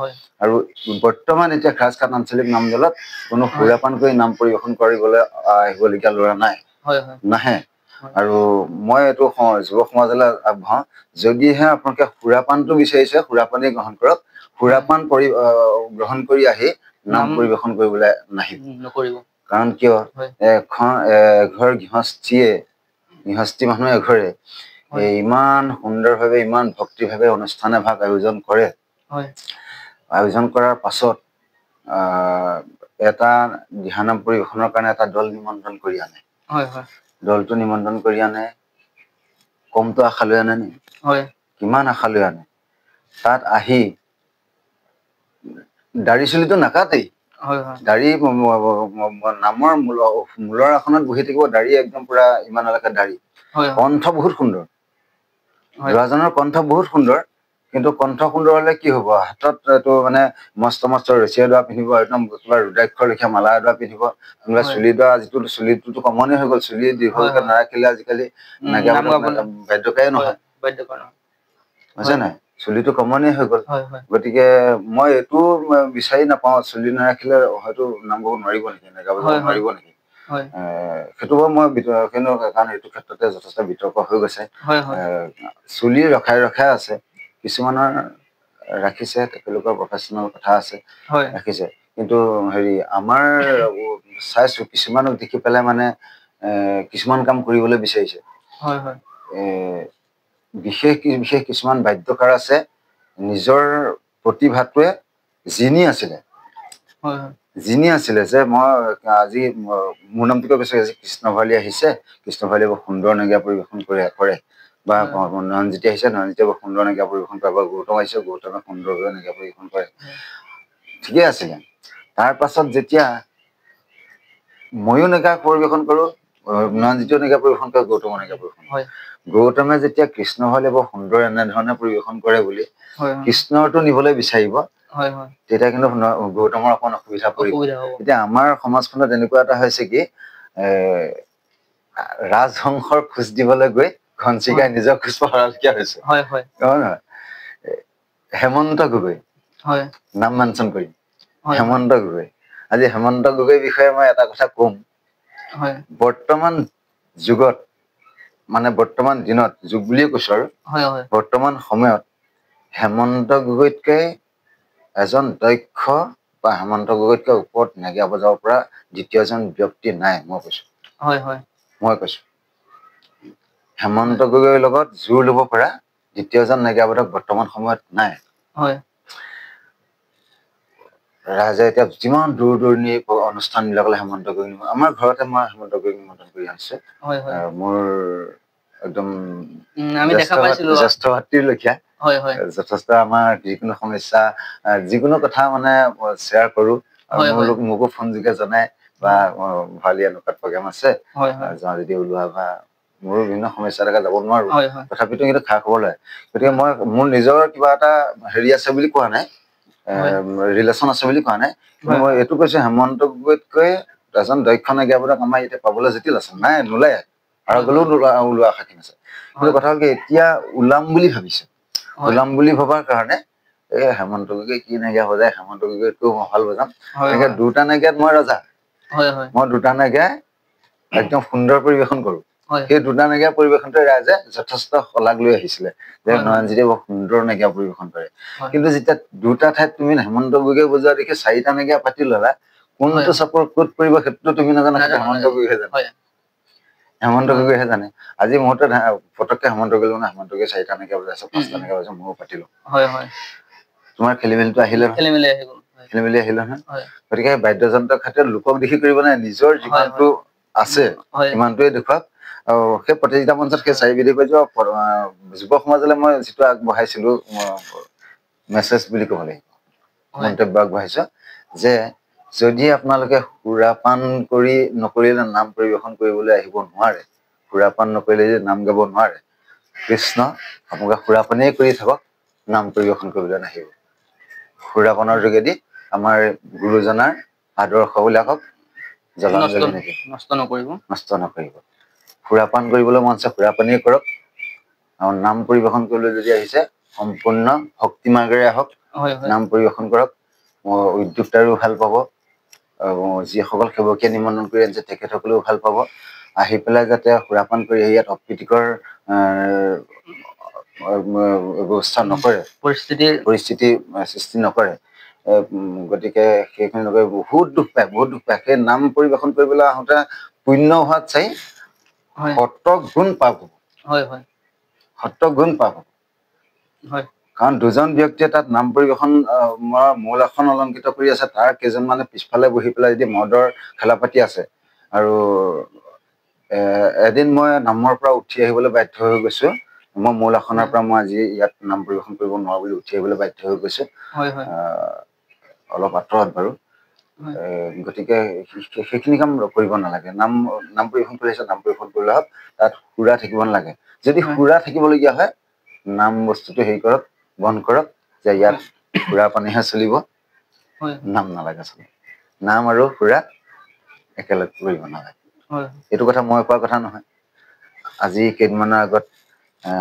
আৰু বৰ্তমান এতিয়া খাছখাত আঞ্চলিক নাম দলত কোনো সুৰাপান কৰি নাম পৰিৱেশন কৰিবলৈ আহিবলগীয়া ল'ৰা নাহে আৰু মই এইটো যুৱ সমাজলৈ আগবঢ়াওঁ যদিহে আপোনালোকে সুৰাপানটো বিচাৰিছে সুৰাপানেই গ্ৰহণ কৰক সুৰাপান গ্ৰহণ কৰি আহি নাম পৰিৱেশন কৰিবলৈ নাহিব কাৰণ কিয় এঘৰ গৃহস্থী মানুহ এঘৰে ইমান সুন্দৰভাৱে ইমান ভক্তিভাৱে অনুষ্ঠান এভাগ আয়োজন কৰে আয়োজন কৰাৰ পাছত এটা দিহানাম পৰিৱেশনৰ কাৰণে এটা দল নিমন্ত্ৰণ কৰি আনে দলটো নিমন্ত্ৰণ কৰি আনে কমটো আশা লৈ আনে নি কিমান আশা লৈ আনে তাত আহি দাড়ি চুলিটো নাকাটেই দাড়ি নামৰ মূলৰ আসনত বহি থাকিব দাড়ি একদম পুৰা ইমানলৈকে দাড়ি কণ্ঠ বহুত সুন্দৰ ল'ৰাজনৰ কণ্ঠ বহুত সুন্দৰ কিন্তু কণ্ঠ সুন্দৰ হলে কি হব হাতত এইটো মানে মস্ত ৰছী এডৰা পিন্ধিব একদম কিবা ৰুদ্ৰাক্ষৰ লেখীয়া মালা এডৰা পিন্ধিব কোনোবা চুলিডৰা চুলিটোতো কমনে হৈ গ'ল চুলি দীঘলকে নাৰাখিলে আজিকালি বাধ্যকাৰী নহয় বুজিছে নাই চুলিটো কমনে হৈ গ'ল গতিকে মই এইটো বিচাৰি নাপাওঁ চুলি নাৰাখিলে হয়তো নাম গাব নোৱাৰিব নেকি নাগাব নোৱাৰিব নেকি সেইটো বাৰু মই কাৰণ এইটো ক্ষেত্ৰতে যথেষ্ট বিতৰ্ক হৈ গৈছে চুলি ৰখাই আছে কিছুমানৰ ৰাখিছে তেওঁলোকৰ প্ৰফেচনেল কথা আছে ৰাখিছে কিন্তু আমাৰ চাইছো কিছুমানক দেখি পেলাই মানে কিছুমান কাম কৰিবলৈ বিচাৰিছে বিশেষ কিছুমান বাদ্যকাৰ আছে নিজৰ প্ৰতিভাটোৱে জিনি আছিলে যিনি আছিলে যে মই আজি মোৰ নামটোকে কৈছে যে কৃষ্ণ ভঁৰালী আহিছে, কৃষ্ণ ভঁৰালী বৰ সুন্দৰ নেগেৰা পৰিৱেশন কৰে বা নয়নজ্যোতি আহিছে, নয়নজ্যোতিয়ে বৰ সুন্দৰ নেগেৰা পৰিৱেশন কৰে, বা গৌতম আহিছে, গৌতমে সুন্দৰভাৱে নেগেৰা পৰিৱেশন কৰে, ঠিকেই আছিলে। তাৰ পাছত যেতিয়া ময়ো নেগেৰা পৰিৱেশন কৰো, নয়নজ্যোতিয়েও নেগেৰা পৰিৱেশন কৰে, গৌতমে নেগেৰা পৰিৱেশন কৰে। গৌতমে যেতিয়া কৃষ্ণ ভঁৰালী বৰ সুন্দৰ এনেধৰণে পৰিৱেশন কৰে বুলি কৃষ্ণৰটো নিবলৈ বিচাৰিব, তেতিয়া কিন্তু গৌতমৰ অকণ অসুবিধা পৰিব। এতিয়া আমাৰ সমাজখনত এনেকুৱা এটা হৈছে কি, ৰাজহংসৰ খোজ দিবলৈ গৈ ঘনচিৰিকাই নিজৰ খোজ পহৰালগীয়া হৈছে। নহয় হেমন্ত গগৈ নাম মেনচন কৰিম, হেমন্ত গগৈ। আজি হেমন্ত গগৈৰ বিষয়ে মই এটা কথা কম, বৰ্তমান যুগত মানে বৰ্তমান দিনত, যুগ বুলিয়ে কৈছো আৰু বৰ্তমান সময়ত হেমন্ত গগৈতকৈ এজন দক্ষ বা হেমন্ত গগৈতকৈ ওপৰত নেগেৰা বজাব পৰা দ্বিতীয়জন ব্যক্তি নাই, মই কৈছো। হেমন্ত গগৈৰ লগত জোৰ লব পৰা দ্বিতীয়জন নেগেৰা বাদক বৰ্তমান সময়ত নাই। ৰাইজে এতিয়া যিমান দূৰ দূৰণিৰ অনুষ্ঠান বিলাকলৈ হেমন্ত গগৈ, আমাৰ ঘৰতে মই হেমন্ত গগৈক নিমন্ত্ৰণ কৰি আনিছো। মোৰ একদম জ্যেষ্ঠ ভাতৃৰ লেখীয়া, যথেষ্ট আমাৰ যিকোনো সমস্যা, যিকোনো কথা মানে শ্বেয়াৰ কৰো, মোকো ফোন যোগে জনাই বা ভঁৰালী এনেকুৱা প্ৰগ্ৰেম আছে যাওঁ যদি ওলোৱা, বা মোৰো বিভিন্ন সমস্যা দেখা যাব নোৱাৰো, তথাপিতো কিন্তু খা খবৰ লয়। গতিকে মই মোৰ নিজৰ কিবা এটা হেৰি আছে বুলি কোৱা নাই, ৰিলেশ্যন আছে বুলি কোৱা নাই, কিন্তু মই এইটো কৈছো হেমন্ত গগৈতকৈ এজন দক্ষ নেগেৰা বাদক আমাৰ এতিয়া পাবলৈ জটিল আছে, নাই নোলায়, আৰু গলেও ওলোৱা আশা আছে। কিন্তু কথা হ'ল কি, এতিয়া ওলাম বুলি ভাবিছে, ওলাম বুলি ভবাৰ কাৰণে এই হেমন্ত গগৈ কি নেগেৰা বজাই, হেমন্ত গগৈতকৈ মই ভাল বজাম, এনেকে দুটা নেগেৰাত মই ৰজা, মই দুটা নেগেৰা একদম সুন্দৰ পৰিৱেশন কৰো। সেই দুটা নেগেৰা পৰিৱেশনটোৱে ৰাইজে যথেষ্ট শলাগ লৈ আহিছিলে, যে নয়নজ্যোতিয়ে বৰ সুন্দৰ নেগেৰা পৰিৱেশন কৰে। কিন্তু যেতিয়া দুটা ঠাইত তুমি হেমন্ত গগৈ বজোৱা দেখি চাৰিটা নেগেৰা পাতি ললা, কোনটো চাপৰ ক'ত পৰিব সেইটো তুমি নাজানা, হেমন্ত গগৈহে জানে, হেমন্ত গগৈহে জানে। আজি মুহূৰ্তত পটককে হেমন্ত গগৈ হেমন্ত গগৈ চাৰিটা নেগেৰা বজাইছে, পাঁচটা নেগেৰা বজাইছে, ময়ো পাতিলো, তোমাৰ খেলি মেলিটো আহিলে নহয়। গতিকে বাদ্যযন্ত্ৰৰ ক্ষেত্ৰত লোকক দেখি কৰিব নাই, নিজৰ যিমানটো আছে সিমানটোৱে দেখুৱাওক। আৰু সেই প্ৰতিযোগিতা মঞ্চত সেই চাৰিবিধি যুৱ সমাজলৈ মই যিটো আগবঢ়াইছিলো মেছেজ বুলি ক'ব লাগিব, মন্তব্য আগবঢ়াইছো যে যদি আপোনালোকে সুৰাপান নকৰিলে নাম পৰিবেশন কৰিবলৈ আহিব নোৱাৰে, সুৰাপান নকৰিলে যদি নাম গাব নোৱাৰে, কৃষ্ণ আপোনালোকে সুৰাপানেই কৰি থাকক, নাম পৰিবেশন কৰিবলৈ নাহিব। সুৰাপানৰ যোগেদি আমাৰ গুৰুজনাৰ আদৰ্শবিলাকক নষ্ট নকৰিব। সুৰাপান কৰিবলৈ মন আছে সুৰাপানেই কৰক, আৰু নাম পৰিবেশন কৰিবলৈ যদি আহিছে সম্পূৰ্ণ ভক্তি মাৰ্গেৰে আহক, নাম পৰিবেশন কৰক, উদ্যোক্তাৰো ভাল পাব, যিসকল সেৱকীয়ে নিমন্ত্ৰণ কৰি আনিছে তেখেতসকলেও ভাল পাব। আহি পেলাই যাতে সুৰাপান কৰি ইয়াত অপ্ৰীতিকৰ ব্যৱস্থা নকৰে, পৰিস্থিতি সৃষ্টি নকৰে, গতিকে সেইখিনি লোকে বহুত দুখ পায়। সেই নাম পৰিবেশন কৰিবলৈ আহোঁতে পুণ্য হোৱাত চাই শতগুণ পাপ হ'ব, শতগুণ পাপ হ'ব। কাৰণ দুজন ব্যক্তিয়ে তাত নাম পৰিবেশন মূল আসন অলংকৃত কৰি আছে, তাৰ কেইজনমানে পিছফালে বহি পেলাই যদি মদৰ খেলা পাতি আছে, আৰু এদিন মই নামৰ পৰা উঠি আহিবলৈ বাধ্য হৈ গৈছো, মই মূল আসনৰ পৰা মই আজি ইয়াত নাম পৰিবেশন কৰিব নোৱাৰো বুলি উঠি আহিবলৈ বাধ্য হৈ গৈছো, অলপ আঁতৰত বাৰু। গতিকে সেইখিনি কাম কৰিব নালাগে, নাম পৰিবেশন কৰি আহিছে, নাম পৰিবেশন কৰিলে হওক, তাত সুৰা থাকিব নালাগে। যদি সুৰা থাকিবলগীয়া হয়, নাম বস্তুটো হেৰি কৰক, বন্ধ কৰক, যে ইয়াত সুৰা পানীহে চলিব, নাম নালাগে চলিব, নাম আৰু সুৰা একেলগে কৰিব নালাগে। এইটো কথা মই কোৱা কথা নহয়। আজি কেইদিনমানৰ আগত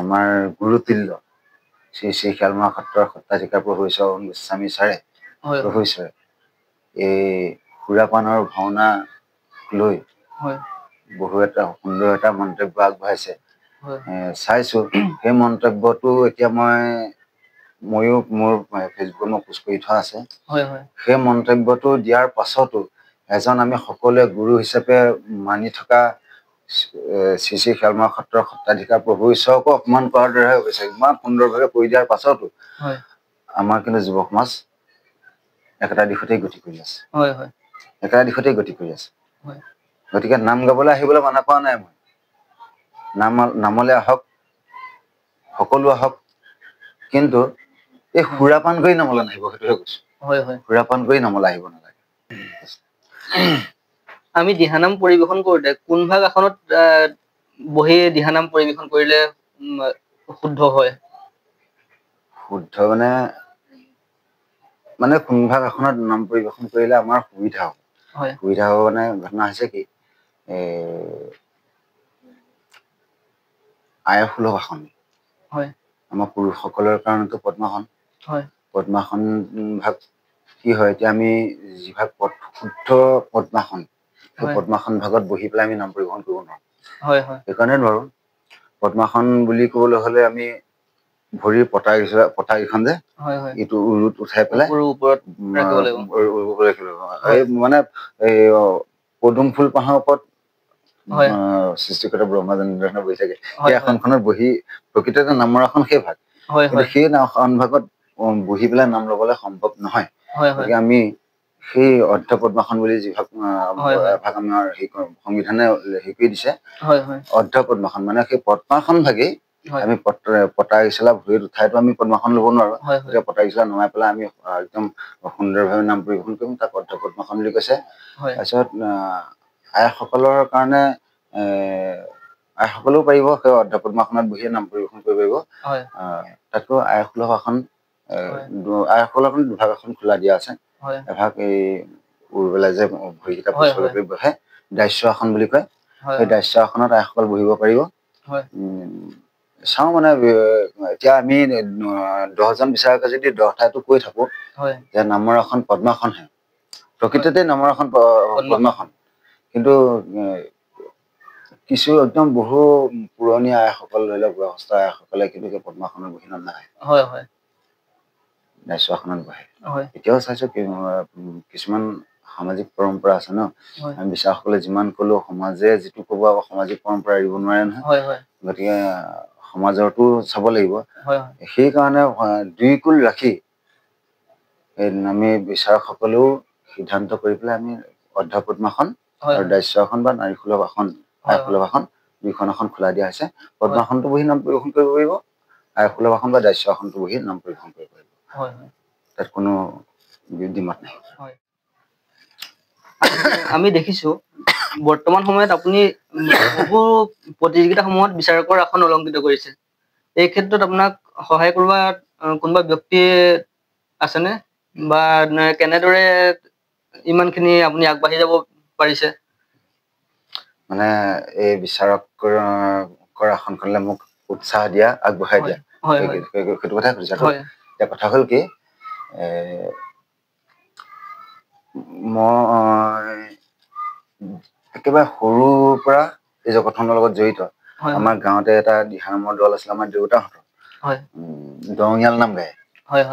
আমাৰ গুৰুতুল্য শ্ৰী শ্ৰী শিয়ালমৰা সত্ৰৰ সত্ৰাধিকাৰ প্ৰভুশ্বৰ গোস্বামী ছাৰে, প্ৰভুশ্বৰে এই সুৰাপানৰ ভাওনা লৈ বহু এটা সুন্দৰ এটা মন্তব্য আগবঢ়াইছে, চাইছো। সেই মন্তব্যটো এতিয়া ময়ো মোৰ ফেচবুকত মই পোষ্ট কৰি থোৱা আছে। সেই মন্তব্যটো দিয়াৰ পাছতো এজন আমি সকলোৱে গুৰু হিচাপে মানি থকা শ্ৰী শ্ৰী শিয়ালমৰা সত্ৰৰ সত্ৰাধিকাৰ প্ৰভু ঈশ্বৰকো অপমান কৰাৰ দৰে হৈছে। ইমান সুন্দৰভাৱে কৰি দিয়াৰ পাছতো আমাৰ কিন্তু যুৱ সমাজ একেটা দিশতেই গতি কৰি আছে। একেটা দিশতে গতি কৰি আছে গতিকে নাম গাবলৈ আহিবলৈ মানা কৰা নাই মই নামলৈ আহক সকলো আহক কিন্তু এই সুৰাপান কৰি নামলৈ নাহিব সেইটোহে কৈছো সুৰাপান কৰি নামলৈ আহিব নালাগে আমি দিহানাম পৰিবেশন কৰোঁতে কোন ভাগ আসনত বহি দিহানাম পৰিবেশন কৰিলে শুদ্ধ হয় শুদ্ধ মানে কোন ভাগ আসনত নাম পৰিবেশন কৰিলে আমাৰ সুবিধা হ'ব সুবিধা হ'ব মানে ঘটনা হৈছে কি আয়সুলভ আসন আমাৰ পুৰুষসকলৰ কাৰণেতো পদ্মাসন পদ্মাসন ভাগ কি হয় এতিয়া আমি যিভাগ শুদ্ধ পদ্মাসন সেই পদ্মাসন ভাগত বহি পেলাই আমি নাম পৰিবেশন কৰিব নোৱাৰো সেইকাৰণে নোৱাৰো পদ্মাসন বুলি ক'বলৈ হ'লে আমি ভৰিৰ পতাকেইখন যে এইটো উৰুত উঠাই পেলাই মানে এই পদুম ফুল পাহৰ ওপৰত সৃষ্টিকৰ্তা ব্ৰহ্মাজনে বহি থাকে সেই আসনখনত বহি প্ৰকৃততে নামৰ আসন সেই ভাগ কিন্তু সেই আসন ভাগত বহি পেলাই নাম লবলৈ সম্ভৱ নহয় গতিকে আমি সেই অৰ্ধ পদ্মাসন বুলি যিভাগ ভাগ আমাৰ সংবিধানে হেৰি কৰি দিছে অৰ্ধ পদ্মাসন মানে সেই পদ্মাসন ভাগেই আমি পতাকিচলা ভৰিত উঠাইতো আমি পদ্মাসন ল'ব নোৱাৰো গতিকে পতাকিচলা নমাই পেলাই আমি একদম সুন্দৰভাৱে নাম পৰিবেশন কৰিম তাক অৰ্ধ পদ্মাসন বুলি কৈছে তাৰপিছত আইসকলৰ কাৰণে আইসকলেও পাৰিব সেই অৰ্ধ পদ্মাসনত বহিয়ে নাম পৰিবেশন কৰিব পাৰিব তাতকৈ আইসুলভ আসন আইসকলৰ কাৰণে দুভাগ আসন খোলা দিয়া আছে এভাগ এই উৰবেলাই যে ভৰিকেইটা পিছলৈ কৰি বহে দাস্য আসন বুলি কয় সেই দাস্য আসনত আইসকল বহিব পাৰিব চাওঁ মানে এতিয়া আমি 10জন বিচাৰকে যদি 10 ঠাইতো কৈ থাকো যে নামৰ আসন পদ্মাসনহে প্ৰকৃততে নামৰ আসন পদ্মাসন কিন্তু কিছু একদম বহু পুৰণি আইসকল ধৰি লওক বয়সস্থ আইসকলে কিন্তু পদ্মাসনত বহি নাম নাহে দাস্য আসনত বহে এতিয়াও চাইছো কিছুমান সামাজিক পৰম্পৰা আছে ন আমি বিচাৰকসকলে যিমান কলেও সমাজে যিটো ক'ব আকৌ সামাজিক পৰম্পৰা এৰিব নোৱাৰে নহয় গতিকে সমাজৰটো চাব লাগিব সেইকাৰণে দুই কুল ৰাখি আমি বিচাৰকসকলেও সিদ্ধান্ত কৰি পেলাই আমি অৰ্ধ পদ্মাসন আৰু দাস্য আসন বা নাৰীসুলভ আসন আইসুলভ আসন দুইখন আসন খোলা দিয়া হৈছে পদ্মাসনটো বহি নাম পৰিবেশন কৰিব পাৰিব আইসুলভ আসন বা দাস্য আসনটো বহি নাম পৰিবেশন কৰিব পাৰিব তাত কোনো বিৰোধীমত নাই আমি দেখিছো বৰ্তমান সময়ত আপুনি বহু প্ৰতিযোগিতাসমূহত বিচাৰকৰ আসন অলংকৃত কৰিছে এই ক্ষেত্ৰত আপোনাক সহায় কৰিব কোনোবা ব্যক্তি আছেনে বা কেনেদৰে ইমানখিনি আপুনি আগবাঢ়ি যাব পাৰিছে মানে এই বিচাৰকৰ আসনখনলৈ মোক উৎসাহ দিয়া আগবঢ়াই দিয়া সেইটো কথাই সুধিছা এতিয়া কথা হ'ল কি মই একেবাৰে সৰুৰ পৰা এই জগতখনৰ লগত জড়িত আমাৰ গাঁৱতে এটা দিহানামৰ দল আছিলে আমাৰ দেউতাহঁতৰ দৰঙিয়াল নাম গায়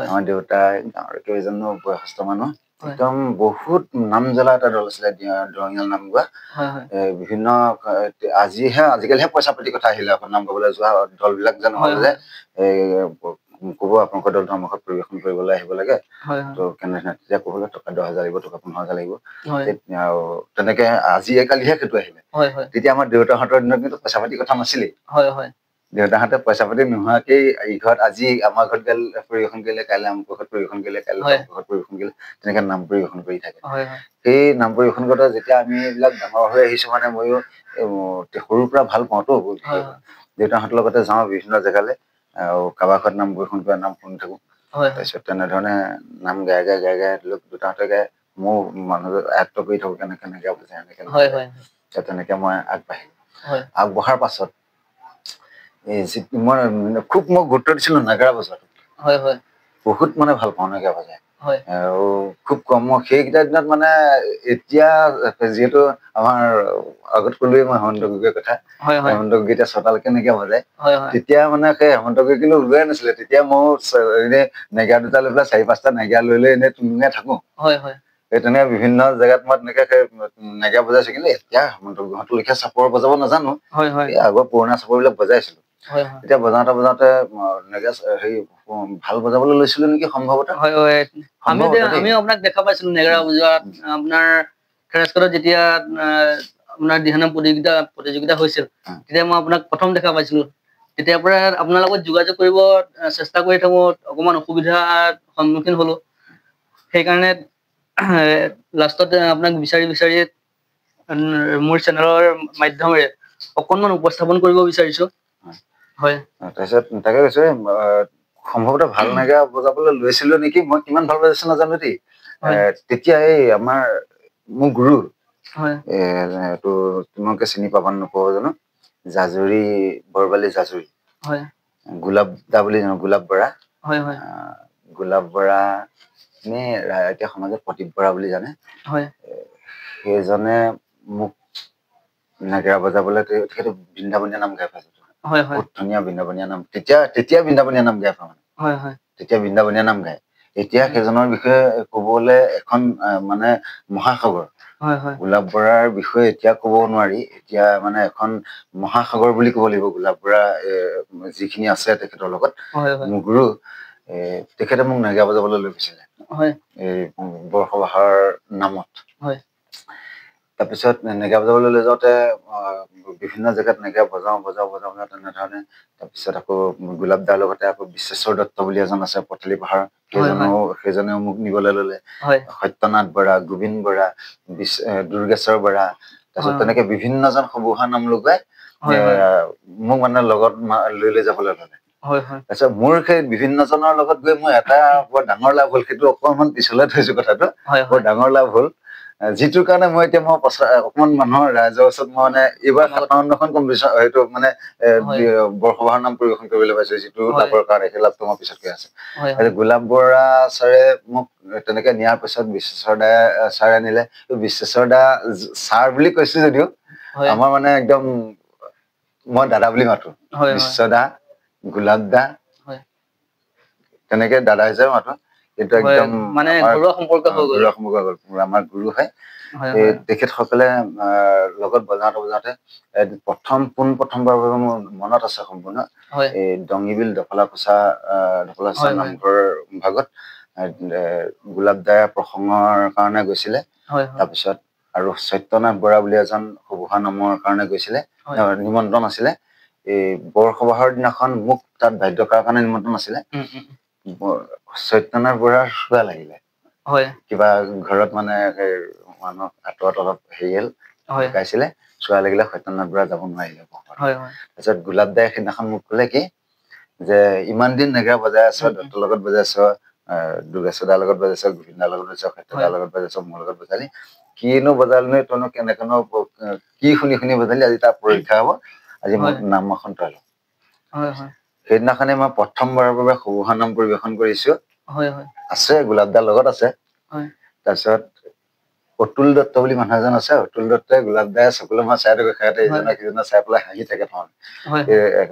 আমাৰ দেউতাই গাঁৱৰ কেইজনো বয়সস্থ মানুহ একদম বহুত নাম জ্বলা এটা দল আছিলে দৰঙিয়াল নাম গোৱা বিভিন্ন আজিকালিহে পইচা পাতি কথা আহিলে আকৌ নাম গাবলৈ যোৱা দল বিলাক জানো যে ক'ব আপোনালোকৰ দলটো আমাৰ ঘৰত পৰিৱেশন কৰিবলৈ আহিব লাগে তো কেনেধৰণে তেতিয়া ক'বলৈ টকা 10,000 লাগিব টকা 15,000 লাগিব তেনেকে আজিকালিহে সেইটো আহিলে তেতিয়া আমাৰ দেউতাহঁতৰ দিনত কিন্তু পইচা পাতি কথা নাছিলেই দেউতাহঁতে পইচা পাতি নোহোৱাকেই ইঘৰত আজি আমাৰ ঘৰত পৰিৱেশন কৰিলে কাইলৈ আমুকৰ ঘৰত পৰিৱেশন কৰিলে কাইলৈ আমুকৰ ঘৰত পৰিৱেশন কৰিলে তেনেকে নাম পৰিৱেশন কৰি থাকে সেই নাম পৰিৱেশন কৰোঁতে যেতিয়া আমি এইবিলাক ডাঙৰ হৈ আহিছো মানে ময়ো সৰুৰ পৰা ভাল পাওঁতো দেউতাহঁতৰ লগতে যাওঁ বিভিন্ন জেগালৈ আৰু কাৰোবাৰ ঘৰত নাম পৰিৱেশন কৰা নাম শুনি থাকো তাৰপিছত তেনেধৰণে নাম গাই দেউতাহঁতে গাই মোৰ মানুহ আয়ত্ব কৰি থাকো কেনেকে বুজাই এনেকে তেনেকে মই আগবঢ়াৰ পাছত মই খুব গুৰুত্ব দিছিলো নাগাৰা বজোৱাটো বহুত মানে ভাল পাওঁ নাগাৰা বজাই আৰু খুব কম সেইকেইটা দিনত মানে এতিয়া যিহেতু আমাৰ আগত ক'লোৱেই মই হেমন্ত গগৈৰ কথা হেমন্ত গগৈ এতিয়া চতাল কেনেকে বজাই তেতিয়া মানে সেই হেমন্ত গগৈ কিন্তু ওলোৱাই নাছিলে তেতিয়া মই এনে নেগেৰা দুটা লৈ পেলাই 4-5টা নেগেৰা লৈ এনে টুনটুঙাই থাকো সেই তেনেকে বিভিন্ন জেগাত মই তেনেকে সেই নেগেৰা বজাইছো কিন্তু এতিয়া হেমন্ত গগৈহঁতৰ লেখীয়া চাপৰ বজাব নাজানো আগৰ পুৰণা চাপৰ বিলাক বজাইছিলো এতিয়া বজাওতে নেগেৰা হেৰি ভাল বজাবলৈ লৈছিলো নেকি সম্ভৱতঃ আমিও আপোনাক দেখা পাইছিলো নেগেৰা বজোৱাত আপোনাৰ খেৰাজকটত যেতিয়া আপোনাৰ দিহানাম প্ৰতিযোগিতা হৈছিল তেতিয়া মই আপোনাক প্ৰথম দেখা পাইছিলো তেতিয়াৰ পৰা আপোনাৰ লগত যোগাযোগ কৰিব চেষ্টা কৰি থাকো অকমান অসুবিধাৰ সন্মুখীন হলো সেইকাৰণে লাষ্টত আপোনাক বিচাৰি মোৰ চেনেলৰ মাধ্যমেৰে অকণমান উপস্থাপন কৰিব বিচাৰিছো হয় তাৰপিছত তাকে কৈছে সম্ভৱতঃ ভাল নাগা বজাবলৈ লৈছিলো নেকি মই কিমান ভাল বজাইছো নাজানো দেই তেতিয়া এই আমাৰ মোৰ গুৰু এইটো তোমালোকে চিনি পাবা নোপোৱা জানো জাজুৰি বৰবালি জাজুৰি গোলাপ দা বুলি জানো গোলাপ বৰা গোলাপ বৰা নে এতিয়া সমাজত প্ৰদীপ বৰা বুলি জানে সেইজনে মোক নাগৰা বজাবলৈ তেখেতে বৃন্দাবনীয়া নাম গাই পাইছে বহুত ধুনীয়া বৃন্দাবনীয়া নাম তেতিয়া বৃন্দাবনীয়া নাম গাই পায় তেতিয়া বৃন্দাবনীয়া নাম গায় এতিয়া সেইজনৰ বিষয়ে কবলৈ এখন মানে মহাসাগৰ গোলাপ বৰাৰ বিষয়ে এতিয়া ক'ব নোৱাৰি এতিয়া মানে এখন মহাসাগৰ বুলি ক'ব লাগিব গোলাপ বৰা যিখিনি আছে তেখেতৰ লগত মোৰ গুৰু তেখেতে মোক নাগা বজাবলৈ লৈ গৈছিলে এই বৰসবাহৰ নামত তাৰপিছত নেগা বজাবলৈ লৈ যাওঁতে বিভিন্ন জেগাত নেগা বজাওঁ তেনেধৰণে তাৰপিছত আকৌ গোলাপ দাৰ লগতে আকৌ বিশ্বেশ্বৰ দত্ত বুলি এজন আছে পথালি পাহাৰ সেইজনেও মোক নিবলৈ ললে সত্যনাথ বৰা গোবিন্দ বৰা দুৰ্গেশ্বৰ বৰা তাৰপিছত তেনেকে বিভিন্নজন সবুহা নাম লগাই মোক মানে লগত লৈ যাবলৈ ললে তাৰপিছত মোৰ সেই বিভিন্নজনৰ লগত গৈ মই এটা বৰ ডাঙৰ লাভ হল সেইটো অকণমান পিছলৈ থৈছো কথাটো বৰ ডাঙৰ লাভ হল যিটোৰ কাৰণে মই এতিয়া অকমান মানুহৰ ৰাইজৰ ওচৰত মই মানে এইবাৰ 57খন কম্পিটিশ্যন সেইটো মানে বৰসবাহৰ নাম পৰিৱেশন কৰিবলৈ পাইছো যিটো লাভৰ কাৰণে সেই লাভটো মই পিছতকে আছে গোলাপ বৰা ছাৰে মোক তেনেকে নিয়াৰ পিছত বিশ্বেশ্বৰ দা ছাৰে নিলে বিশ্বেশ্বৰ দা ছাৰ বুলি কৈছো যদিও আমাৰ মানে একদম মই দাদা বুলি মাতো বিশ্ব দা গোলাপ দা তেনেকে দাদা হিচাপে মাতো কিন্তু একদম মানে ঘৰুৱা সম্পৰ্ক হৈ গ'ল আমাৰ গুৰু হয় তেখেতসকলে লগত বজাওঁতে প্ৰথমবাৰৰ বাবে মোৰ মনত আছে সম্পূৰ্ণ এই ডঙিবিল দফলা নামঘৰ ভাগত গোলাপ দায়ে প্ৰসংগৰ কাৰণে গৈছিলে তাৰপিছত আৰু সত্যনাথ বৰা বুলি এজন সবুহা নামৰ কাৰণে গৈছিলে নিমন্ত্ৰণ আছিলে এই বৰসবাহৰ দিনাখন মোক তাত বাধ্য কৰাৰ কাৰণে নিমন্ত্ৰণ আছিলে সত্যনাথ বৰাৰ চুৱা লাগিলে কিবা ঘৰত মানে মানুহ আঁতৰত অলপ হেৰিয়েল গাইছিলে চুৱা লাগিলে সত্যনাথ বৰা যাব নোৱাৰিলে তাৰপিছত গোলাপ দাই সেইদিনাখন মোক কলে কি যে ইমান দিন নেগেৰা বজাই আছ দত্তৰ লগত বজাই আছ দুৰ্গেশ্বৰ দাৰ লগত বজাইছ গোবিন্দ দাৰ লগত বজাইছ সত্য দাৰ লগত বজাইছ মোৰ লগত বজালি কিনো বজালি তইনো কেনেকেনো কি শুনি বজালি আজি তাৰ পৰীক্ষা হব আজি মই নাম এখন তই ল সেইদিনাখনে মই প্ৰথমবাৰৰ বাবে সবুহা নাম পৰিৱেশন কৰিছো আছে গোলাপ দাৰ লগত আছে তাৰপিছত অতুল দত্ত বুলি মানুহ এজন আছে অতুল দত্তই গোলাপ দাই চকুলো মই চাই থাকো সিহঁতে ইজনে চাই পেলাই হাঁহি থাকে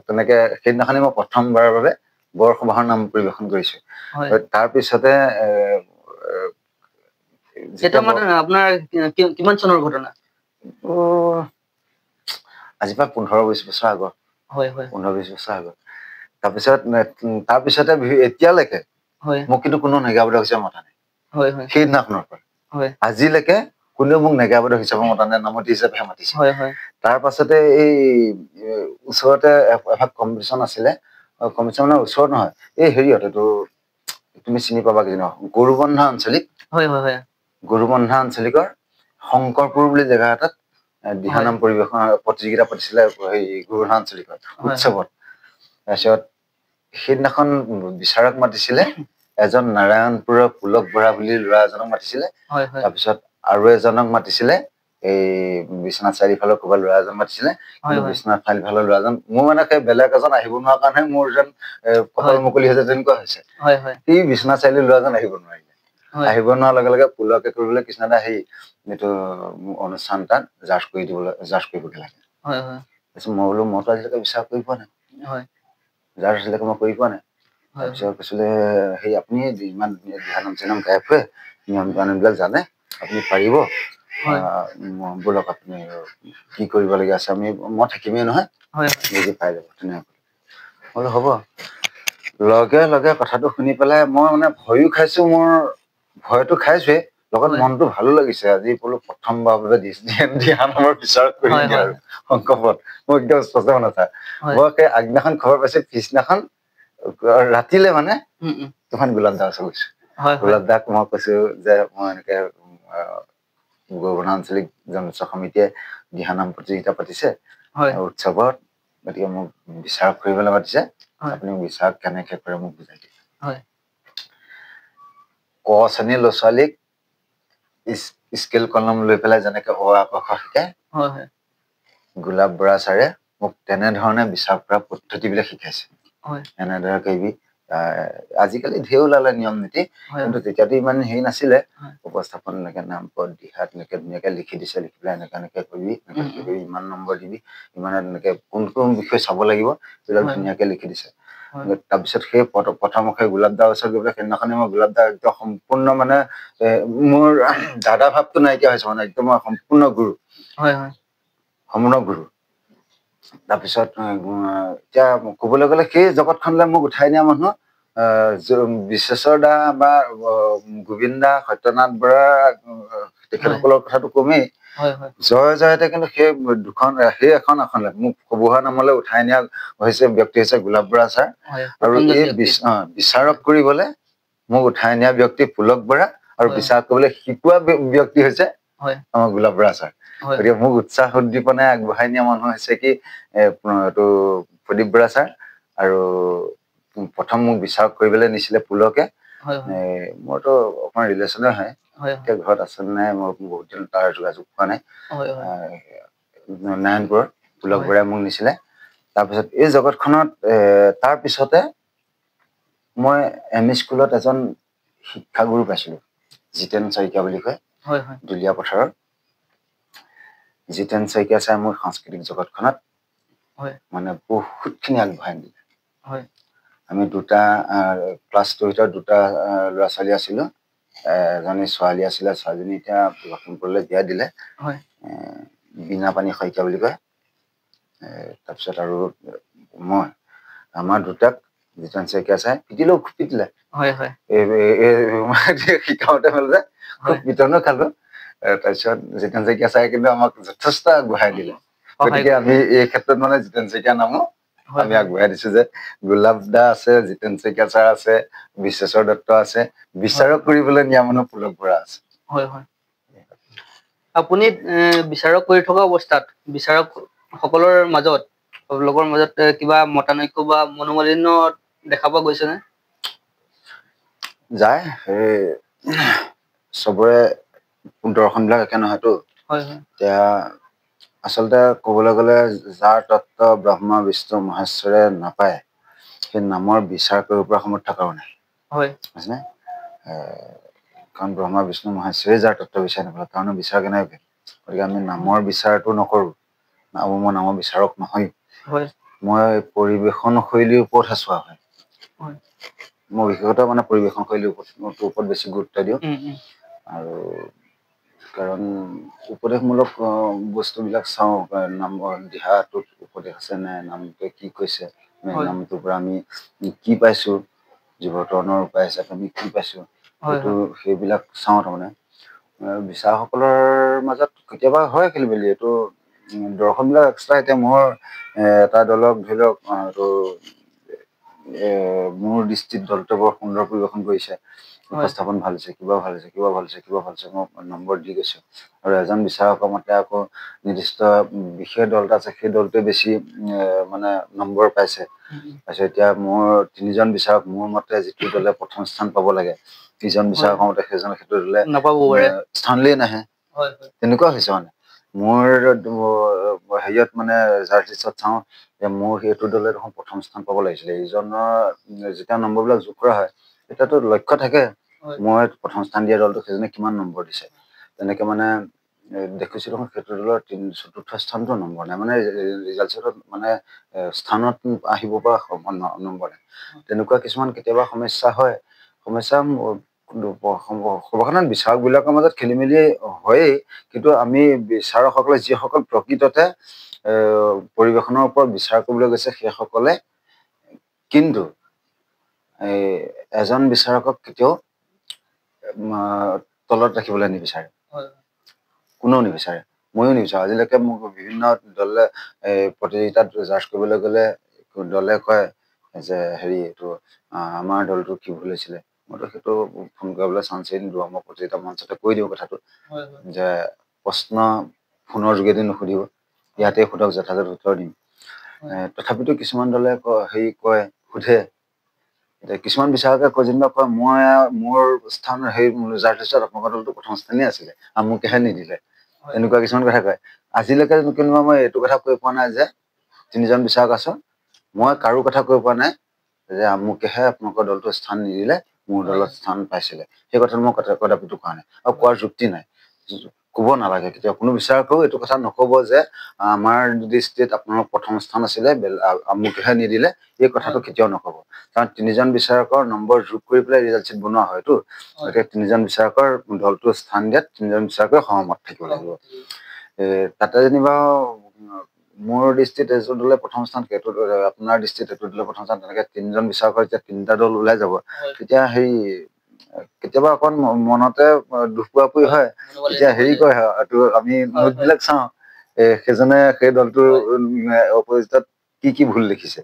তেনেকে সেইদিনাখনে মই প্ৰথমবাৰৰ বাবে বৰসবাহৰ নাম পৰিৱেশন কৰিছো তাৰপিছতে আপোনাৰ কিমান চনৰ ঘটনা আজিৰ পৰা 15-20 বছৰ আগত 15-20 বছৰ আগত তাৰপিছতে এতিয়ালৈকে মোক কিন্তু কোনো নেগাবলৈ হৈছে মতা নাই সেইদিনাখনৰ পৰা আজিলৈকে কোনেও মোক নেগাবলৈ হিচাপে মতা নাই নামতি হিচাপেহে মাতিছে তাৰ পাছতে এই ওচৰতে এভাগ কম্পিটিশ্যন আছিলে কম্পিটিশ্যন মানে ওচৰত নহয় এই হেৰিয়ত এইটো তুমি চিনি পাবা কি গৰুবন্ধা আঞ্চলিক গৰুবন্ধা আঞ্চলিকৰ শংকৰপুৰ বুলি জেগা এটাত দিহানাম পৰিৱেশন প্ৰতিযোগিতা পাতিছিলে গৰুবন্ধা আঞ্চলিকৰ উৎসৱত তাৰপিছত সেইদিনাখন বিচাৰক মাতিছিলে এজন নাৰায়ণপুৰৰ পুলক বৰা বুলি ল'ৰা এজনক মাতিছিলে তাৰপিছত আৰু এজনক মাতিছিলে এই বিশ্বনাথ চাৰিফালৰ ক'ৰবাত ল'ৰা এজন মাতিছিলে কিন্তু বিশ্বনাথ চাৰিফালৰ ল'ৰাজন মোৰ মানে সেই বেলেগ এজন আহিব নোৱাৰা কাৰণে মোৰ যেন কপাল মুকলি হৈছে তেনেকুৱা হৈছে সি বিশ্বনাথ চাৰিআলিৰ ল'ৰাজন আহিব নোৱাৰাৰ লগে লগে পুলকে কৰিবলৈ কৃষ্ণদা সেই এইটো অনুষ্ঠান তাত জাৰ্জ কৰিবগে লাগে তাৰপিছত মই বোলো মইতো আজিলৈকে বিচাৰ কৰি পোৱা নাই জাৰ্জ আজিলৈকে মই কৰি পোৱা নাই তাৰপিছত কৈছিলে সেই আপুনি ইমান দিহানাম চিহানাম গাই ফুৰে নিয়ম কানুনবিলাক জানে আপুনি পাৰিব বলক আপুনি কি কৰিবলগীয়া আছে মই থাকিমেই নহয় বুজি পাই যাব তেনেকৈ বোলো হ'ব লগে লগে কথাটো শুনি পেলাই মই মানে ভয়ো খাইছো মোৰ ভয়তো খাইছোৱে লগত মনটো ভালো লাগিছে আজি বোলো প্ৰথমবাৰ বাবে দিহানামৰ বিচাৰক কৰিম আৰু শংকৰপদ মোৰ একদম স্পষ্ট মনত আছে মই সেই আগদিনাখন খবৰ পাইছো পিছদিনাখন ৰাতিলে মানে তুফান গোলাপ দাস গৈছো গোলাপ দাক মই কৈছো যে মই এনেকে গৌৰৱ আঞ্চলিক জনস্বাস্থ্য সমিতিয়ে দিহানাম প্ৰতিযোগিতা পাতিছে উৎসৱত গতিকে মোক বিচাৰক কৰিবলৈ মাতিছে আপুনি বিচাৰক কেনেকে কৰে মোক বুজাই দিয়ে ক শ্ৰেণীৰ ল'ৰা ছোৱালীক স্কেল কলম লৈ পেলাই যেনেকে অ আ ক খ শিকায় গোলাপ বৰা ছাৰে মোক তেনেধৰণে বিচাৰ কৰা পদ্ধতিবিলাক শিকাইছে এনেদৰে কৰিবি আজিকালি ঢেৰ ওলালে নিয়ম নীতি কিন্তু তেতিয়াতো ইমান হেৰি নাছিলে উপস্থাপন এনেকে নাম পদ দিহাত এনেকে ধুনীয়াকে লিখি দিছে লিখি পেলাই এনেকে এনেকে কৰিবি ইমান নম্বৰ দিবি ইমান এনেকে কোন কোন বিষয় চাব লাগিব সেইবিলাক ধুনীয়াকে লিখি দিছে তাৰপিছত সেই প্ৰথম সেই গোলাপ দাৰ ওচৰত গৈ পেলাই সেইদিনাখনে মই গোলাপ দা একদম সম্পূৰ্ণ মানে মোৰ দাদা ভাৱটো নাইকিয়া হৈছে মানে একদম সম্পূৰ্ণ গুৰু সম্পূৰ্ণ গুৰু তাৰপিছত এতিয়া ক'বলৈ গ'লে সেই জগতখনলৈ মোক উঠাই নিয়া মানুহ বিশ্বেশ্বৰ দা বা গোবিন্দ দা সত্যনাথ বৰা তেখেতসকলৰ কথাটো কমেই জয় জয়তে কিন্তু সেই দুখন সেই এখন মোক কবুহা নামলৈ উঠাই নিয়া হৈছে ব্যক্তি হৈছে গোলাপ বৰা ছাৰ আৰু এই বিচাৰক কৰিবলৈ মোক উঠাই নিয়া ব্যক্তি পুলক বৰা আৰু বিচাৰক কৰিবলৈ শিকোৱা ব্যক্তি হৈছে আমাৰ গোলাপ বৰা ছাৰ গতিকে মোক উৎসাহ উদ্দীপনাই আগবঢ়াই নিয়া মানুহ হৈছে কি এইটো প্ৰদীপ বৰা ছাৰ আৰু প্ৰথম মোক বিচাৰক কৰিবলৈ নিছিলে পুলকে মোৰতো অকমান ৰিলেশ্যনে হয় এতিয়া ঘৰত আছে নাই মই বহুত দিন তাৰ যোগাযোগ পোৱা নাই নাৰায়ণপুৰত পুলক বৰাই মোক নিছিলে তাৰপিছত এই জগতখনত তাৰ পিছতে মই এম ই স্কুলত এজন শিক্ষাগুৰু পাইছিলো জিতেন শইকীয়া বুলি কয় দুলীয়া পথাৰৰ জিতেন শইকীয়া ছাৰ মোৰ সাংস্কৃতিক জগতখনত মানে বহুতখিনি আগবঢ়াই দিলে আমি দুটা ক্লাছ 2 ভিতৰত দুটা ল'ৰা ছোৱালী আছিলো এজনী ছোৱালী আছিলে ছোৱালীজনী এতিয়া লখিমপুৰলৈ বিয়া দিলে বিনা পানী শইকীয়া বুলি কয় তাৰপিছত আৰু মই আমাৰ দুটাক জিতেন শইকীয়া ছাৰে পিটিলেও খুব পিটিলে শিকাওঁতে মেলোতে খুব পিটনো খালো তাৰপিছত জিতেন শইকীয়া ছাৰে কিন্তু আমাক যথেষ্ট আগবঢ়াই দিলে গতিকে আমি এই ক্ষেত্ৰত মানে জিতেন শইকীয়া নামো আমি আগবঢ়াই দিছো যে গোলাপ দা আছে জিতেন শইকীয়া ছাৰ আছে বিশ্বেশ্বৰ দত্ত আছে বিচাৰক কৰিবলৈ নিয়া মানুহ পুলক বৰা আছে আপুনি বিচাৰক কৰি থকা অৱস্থাত বিচাৰক সকলৰ মাজত লগৰ মাজত কিবা মতানৈক্য বা মনোমালিন্য দেখা পোৱা গৈছে নে যায় চবৰে দৰ্শনবিলাক একে নহয়তো এতিয়া আচলতে ক'বলৈ গ'লে যাৰ তত্ত্ব ব্ৰহ্মা বিষ্ণু মহেশ্বৰে নাপায় সেই নামৰ বিচাৰ কৰিব পৰা সমৰ্থ কাৰণে বুজিছেনে কাৰণ ব্ৰহ্মা বিষ্ণু মহেশ্বৰে যাৰ তত্ত্ব বিচাৰ নাপায় কাৰণে বিচাৰ কেনেকৈ গতিকে আমি নামৰ বিচাৰটো নকৰোঁ মই নামৰ বিচাৰক নহয় মই পৰিৱেশন শৈলীৰ ওপৰতহে চোৱা হয় মই বিশেষত মানে পৰিৱেশন শৈলীৰ ওপৰত বেছি গুৰুত্ব দিওঁ আৰু কাৰণ উপদেশমূলক বস্তুবিলাক চাওঁ নামৰ দিহাটোত উপদেশ আছে নে নামটোৱে কি কৈছে নামটোৰ পৰা আমি কি পাইছো জীৱতৰণৰ উপায় হিচাপে আমি কি পাইছো সেইটো সেইবিলাক চাওঁ তাৰমানে বিচাৰকসকলৰ মাজত কেতিয়াবা হয় খেলি মেলি এইটো দৰ্শনবিলাক এক্সট্ৰা এতিয়া মোৰ এটা দলক ধৰি লওক এইটো মোৰ দৃষ্টিত দলটোৱে বৰ সুন্দৰ পৰিৱেশন কৰিছে উপস্থাপন ভাল হৈছে কিবা ভাল হৈছে কিবা ভাল হৈছে কিবা ভাল হৈছে মই নম্বৰ দি গৈছো আৰু এজন বিচাৰকৰ মতে আকৌ নিৰ্দিষ্ট বিশেষ দল এটা আছে সেই দলটোৱে বেছি মানে নম্বৰ পাইছে তাৰপিছত এতিয়া মোৰ 3জন বিচাৰক মোৰ মতে যিটো দলে প্ৰথম স্থান পাব লাগে 3জন বিচাৰকৰ মতে সেইজন সেইটো দলে স্থানলৈ নাহে তেনেকুৱা হৈছে মানে মোৰ হেৰিয়ত মানে জাৰ্চিছত চাওঁ যে মোৰ সেইটো দলে দেখোন প্ৰথম স্থান পাব লাগিছিলে এইজনৰ যেতিয়া নম্বৰবিলাক যোগ কৰা হয় তেতিয়াতো লক্ষ্য থাকে মই প্ৰথম স্থান দিয়া দলটো সেইজনে কিমান নম্বৰ দিছে তেনেকে মানে দেখিছো দেখোন সেইটো দলৰ 4ৰ্থ স্থানতো নম্বৰ নাই মানে ৰিজাল্টত মানে স্থানত আহিব পৰা নম্বৰ নাই তেনেকুৱা কিছুমান কেতিয়াবা সমস্যা হয় সমস্যা সৰ্বসাধাৰণ বিচাৰকবিলাকৰ মাজত খেলি মেলি হয়েই কিন্তু আমি বিচাৰকসকলে যিসকল প্ৰকৃততে পৰিৱেশনৰ ওপৰত বিচাৰ কৰিবলৈ গৈছে সেইসকলে কিন্তু এজন বিচাৰকক কেতিয়াও তলত ৰাখিবলৈ নিবিচাৰে কোনেও নিবিচাৰে ময়ো নিবিচাৰোঁ আজিলৈকে মোক বিভিন্ন দলে প্ৰতিযোগিতাত জাজ কৰিবলৈ গ'লে দলে কয় যে হেৰি এইটো আমাৰ দলটো কি ভুল হৈছিলে মইতো সেইটো ফোন কৰিবলৈ চান্সেই নিদিওঁ মই প্ৰতিযোগিতা মঞ্চতে কৈ দিওঁ কথাটো যে প্ৰশ্ন ফোনৰ যোগেদি নুসুধিব ইয়াতে সোধক যথাযথ উত্তৰ দিম তথাপিতো কিছুমান দলে হেৰি কয় সোধে কিছুমান বিচাৰকে কয় যেনিবা কয় মই মোৰ স্থান হেৰি জাৰ্চিছত আপোনালোকৰ দলটো প্ৰথম স্থানেই আছিলে আমুকেহে নিদিলে এনেকুৱা কিছুমান কথা কয় আজিলৈকে কোনোবা মই এইটো কথা কৈ পোৱা নাই যে 3জন বিচাৰক আছো মই কাৰো কথা কৈ পোৱা নাই যে আমুকেহে আপোনালোকৰ দলটো স্থান নিদিলে মোৰ দলত স্থান পাইছিলে সেই কথাটো মই কদাপিতো কোৱা নাই আৰু কোৱাৰ যুক্তি নাই ক'ব নালাগে কেতিয়াও কোনো বিচাৰকেও এইটো কথা নক'ব যে আমাৰ দৃষ্টিত আপোনালোক প্ৰথম স্থান আছিলে আমুকেহে নিদিলে এই কথাটো কেতিয়াও নক'ব কাৰণ 3জন বিচাৰকৰ নম্বৰ যোগ কৰি পেলাই ৰিজাল্ট শ্বীট বনোৱা হয়তো গতিকে 3জন বিচাৰকৰ দলটো স্থান দিয়াত 3জন বিচাৰকে সহমত থাকিব লাগিব তাতে যেনিবা মোৰ দৃষ্টিত এজন দলে প্ৰথম স্থান সেইটো আপোনাৰ দৃষ্টিত এইটো দলে প্ৰথম স্থান তেনেকে 3জন বিচাৰকৰ যেতিয়া 3টা দল ওলাই যাব তেতিয়া হেৰি কেতিয়াবা অকণ মনতে দুখ পোৱাপুৰি হয় এতিয়া হেৰি কয় এইটো আমি নোটবিলাক চাওঁ সেইজনে সেই দলটোৰ অপজিটত কি ভুল দেখিছে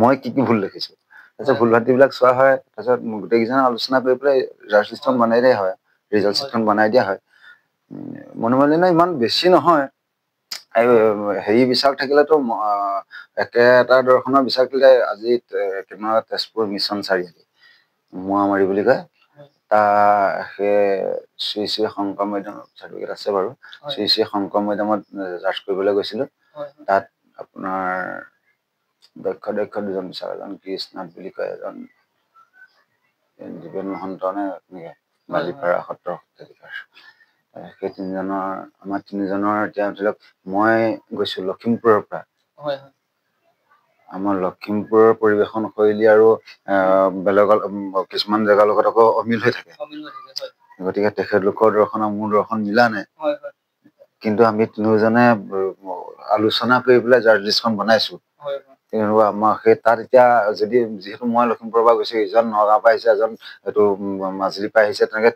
মই কি ভুল দেখিছো তাৰপিছত ভুল ভ্ৰান্তিবিলাক চোৱা হয় তাৰপিছত গোটেইকেইজনে আলোচনা কৰি পেলাই জাৰ্চি শ্বীটখন বনাই দিয়া হয় ৰিজাল্ট শ্বীটখন বনাই দিয়া হয় মনোমালিন্য ইমান বেছি নহয় হেৰি বিচাৰক থাকিলেতো একেটা দৰ্শনৰ বিচাৰক থাকিলে আজি কিমান তেজপুৰ মিছন চাৰিআলি মোৱামাৰি বুলি কয় সেই শ্ৰী শ্ৰী শংকৰ মৈদামত চাৰ্টিফিকেট আছে বাৰু শ্ৰী শ্ৰী শংকৰ মৈদামত জাৰ্চ কৰিবলৈ গৈছিলো তাত আপোনাৰ দক্ষ 2জন বিচাৰক এজন কৃষ্ণনাথ বুলি কয় এজন জীৱেন মহন্ত নে এনেকে বালিপাৰা সত্ৰৰ সত্ৰাধিকাৰ সেই 3জনৰ আমাৰ 3জনৰ এতিয়া ধৰি লওক মই গৈছো লখিমপুৰৰ পৰা আমাৰ লখিমপুৰৰ পৰিৱেশন শৈলী আৰু বেলেগৰ কিছুমান জেগাৰ লগত আকৌ অমিল হৈ থাকে গতিকে তেখেতলোকৰ দৰ্শন আৰু মোৰ দৰ্শন মিলা নাই কিন্তু আমি 3জনে আলোচনা কৰি পেলাই জাৰ্চি লিষ্টখন বনাইছো কিন্তু আমাৰ সেই তাত এতিয়া যদি যিহেতু মই লখিমপুৰৰ পৰা গৈছো ইজন নগাঁৱৰ পৰা আহিছে এজন এইটো মাজুলীৰ পৰা আহিছে তেনেকে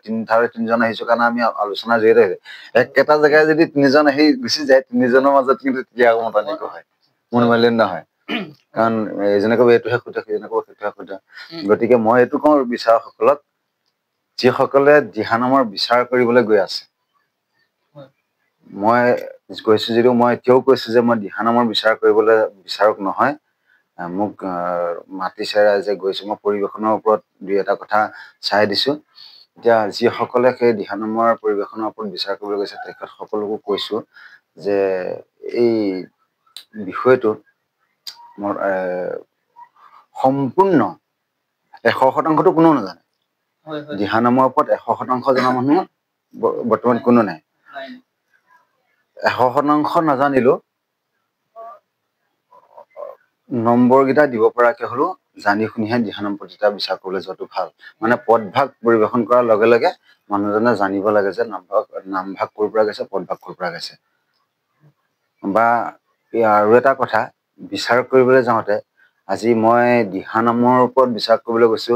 3জন আহিছো কাৰণে আমি আলোচনাৰ জৰিয়তে একেটা জেগাই যদি 3জন আহি গুচি যায় 3জনৰ মাজত কিন্তু তেতিয়া মতানৈক্য হয় মনোমালিন্য হয় কাৰণ এজনে ক'ব এইটোহে শুদ্ধ সেইজনে ক'ব সেইটোহে শুদ্ধ গতিকে মই এইটো কওঁ বিচাৰকসকলক যিসকলে দিহানামৰ বিচাৰ কৰিবলৈ গৈ আছে মই কৈছো যদিও মই এতিয়াও কৈছো যে মই দিহানামৰ বিচাৰ কৰিবলৈ বিচাৰক নহয় মোক মাতিছে ৰাইজে গৈছো মই পৰিৱেশনৰ ওপৰত 2-এটা কথা চাই দিছো এতিয়া যিসকলে সেই দিহানামৰ পৰিৱেশনৰ ওপৰত বিচাৰ কৰিবলৈ গৈছে তেখেত সকলোকো কৈছো যে এই বিষয়টো মোৰ সম্পূৰ্ণ 100%টো কোনেও নাজানে দিহানামৰ ওপৰত 100% জনা মানুহ বৰ্তমান কোনো নাই 100% নাজানিলো নম্বৰ কেইটা দিব পৰাকে হলো জানি শুনিহে দিহানাম প্ৰতিযোগিতা বিচাৰ কৰিবলৈ যোৱাটো ভাল মানে পদভাগ পৰিৱেশন কৰাৰ লগে লগে মানুহজনে জানিব লাগে যে নামভাগ ক'ৰ পৰা গৈছে পদভাগ ক'ৰ পৰা গৈছে বা আৰু এটা কথা বিচাৰ কৰিবলৈ যাওঁতে আজি মই দিহানামৰ ওপৰত বিচাৰ কৰিবলৈ গৈছো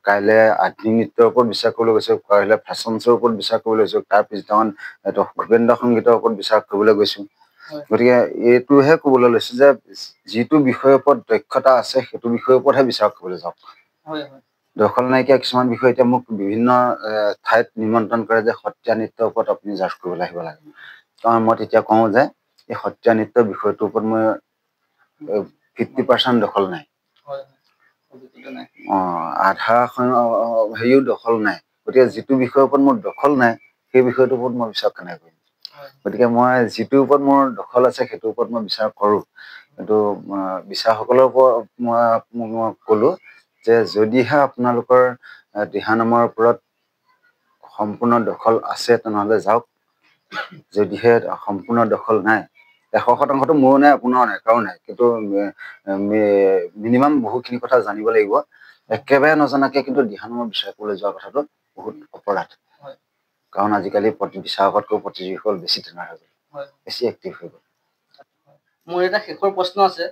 কাইলৈ আধুনিক নৃত্যৰ ওপৰত বিচাৰ কৰিবলৈ গৈছো কাইলৈ ফেশ্বন শ্ব'ৰ ওপৰত বিচাৰ কৰিবলৈ গৈছো তাৰ পিছদিনাখন ভূপেন্দ্ৰ সংগীতৰ ওপৰত বিচাৰ কৰিবলৈ গৈছো গতিকে এইটোহে ক'বলৈ লৈছো যে যিটো বিষয়ৰ ওপৰত দক্ষতা আছে সেইটো বিষয়ৰ ওপৰতহে বিচাৰ কৰিবলৈ যাওক দখল নাইকিয়া কিছুমান বিষয় এতিয়া মোক বিভিন্ন ঠাইত নিমন্ত্ৰণ কৰে যে সত্ৰীয়া নৃত্যৰ ওপৰত আপুনি জাৰ্চ কৰিবলৈ আহিব লাগে কাৰণ মই তেতিয়া কওঁ যে এই সত্ৰীয়া নৃত্যৰ বিষয়টোৰ ওপৰত মই 50% দখল নাই আধা হেৰিও দখল নাই গতিকে যিটো বিষয়ৰ ওপৰত মোৰ দখল নাই সেই বিষয়টোৰ ওপৰত মই বিচাৰ কেনেকৈ কৰিম গতিকে মই যিটোৰ ওপৰত মোৰ দখল আছে সেইটোৰ ওপৰত মই বিচাৰ কৰো কিন্তু বিচাৰকসকলৰ ওপৰত মই ক'লো যে যদিহে আপোনালোকৰ দিহানামৰ ওপৰত সম্পূৰ্ণ দখল আছে তেনেহ'লে যাওক যদিহে সম্পূৰ্ণ দখল নাই 100%টো মোৰো নাই আপোনাৰো নাই কাৰো নাই কিন্তু মিনিমাম বহুখিনি কথা জানিব লাগিব একেবাৰে নজনাকে কিন্তু দিহানামৰ বিচাৰ কৰিবলৈ যোৱা কথাটো বহুত অপৰাধ কাৰণ আজিকালি বিচাৰকতকৈ প্ৰতিযোগীসকল বেছি টেঙাৰ হৈ গ'ল বেছি এক্টিভ হৈ গ'ল মোৰ এটা শেষৰ প্ৰশ্ন আছে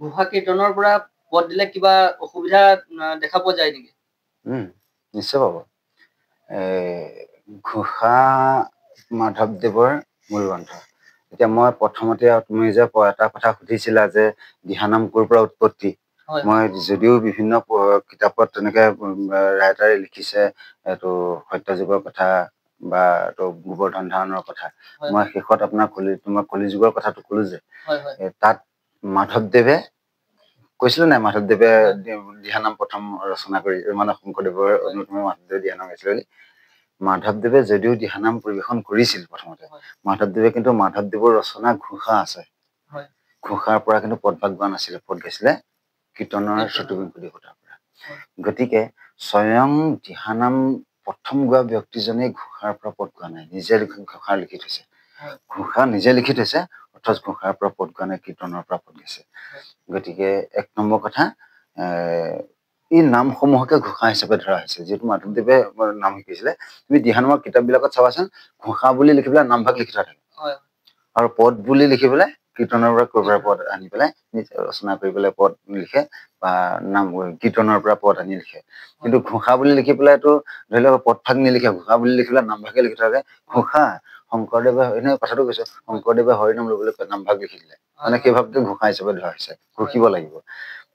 ঘোষা কীৰ্তনৰ পৰা পদ দিলে কিবা অসুবিধা দেখা পোৱা যায় নেকি নিশ্চয় পাব ঘোষা মাধৱদেৱৰ মূল গ্ৰন্থ। এতিয়া মই প্ৰথমতে তুমি যে এটা কথা সুধিছিলা যে দিহানাম ক'ৰ পৰা উৎপত্তি, মই যদিও বিভিন্ন কিতাপত তেনেকে ৰাইটাৰে লিখিছে এইটো সত্যযুগৰ কথা বা এইটো গোবৰ্ধন ধাৰণৰ কথা, মই শেষত আপোনাৰ তোমাৰ কলিযুগৰ কথাটো ক'লো যে তাত মাধৱদেৱে কৈছিলো নাই, মাধৱদেৱে দিহানাম প্ৰথম ৰচনা কৰি মানে শংকৰদেৱৰ অনুক্ৰমে মাধৱদেৱে দিহানাম গাইছিলে বুলি। মাধৱদেৱে যদিও দিহানাম পৰিবেশন কৰিছিল প্ৰথমতে, মাধৱদেৱে কিন্তু মাধৱদেৱৰ ৰচনা ঘোষা আছে, ঘোষাৰ পৰা কিন্তু পদভাগ গোৱা নাছিলে, পদ গাইছিলে কীৰ্তনৰ চতুৰ্বিংশ দেৱতাৰ পৰা। গতিকে স্বয়ং দিহানাম প্ৰথম গোৱা ব্যক্তিজনে ঘোষাৰ পৰা পদ গোৱা নাই, নিজে ঘোষা লিখি থৈছে, ঘোষা নিজে লিখি থৈছে, অথচ ঘোষাৰ পৰা পদ গোৱা নাই, কীৰ্তনৰ পৰা পদ গাইছে। গতিকে এক নম্বৰ কথা, এই নামসমূহকে ঘোষা হিচাপে ধৰা হৈছে। যিহেতু মাধৱদেৱে নাম শিকিছিলে, তুমি দিহানামৰ কিতাপ বিলাকত চাবাচোন ঘোষা বুলি লিখি পেলাই নামভাগ লিখি থোৱা থাকে, আৰু পদ বুলি লিখি পেলাই কীৰ্তনৰ পৰা ক'ৰবাৰ পদ আনি পেলাই নিজে ৰচনা কৰি পেলাই পদ লিখে বা নাম কীৰ্তনৰ পৰা পদ আনি লিখে। কিন্তু ঘোষা বুলি লিখি পেলাইতো ধৰি লওক পদভাগ নিলিখে, ঘোষা বুলি লিখি পেলাই নামভাগে লিখি থোৱা থাকে। ঘোষা শংকৰদেৱে এনে কথাটো কৈছো, শংকৰদেৱে হৰিনাম ল'বলৈ নামভাগ লিখি দিলে, মানে সেই ভাগটো ঘোষা হিচাপে ধৰা হৈছে, ঘোষিব লাগিব।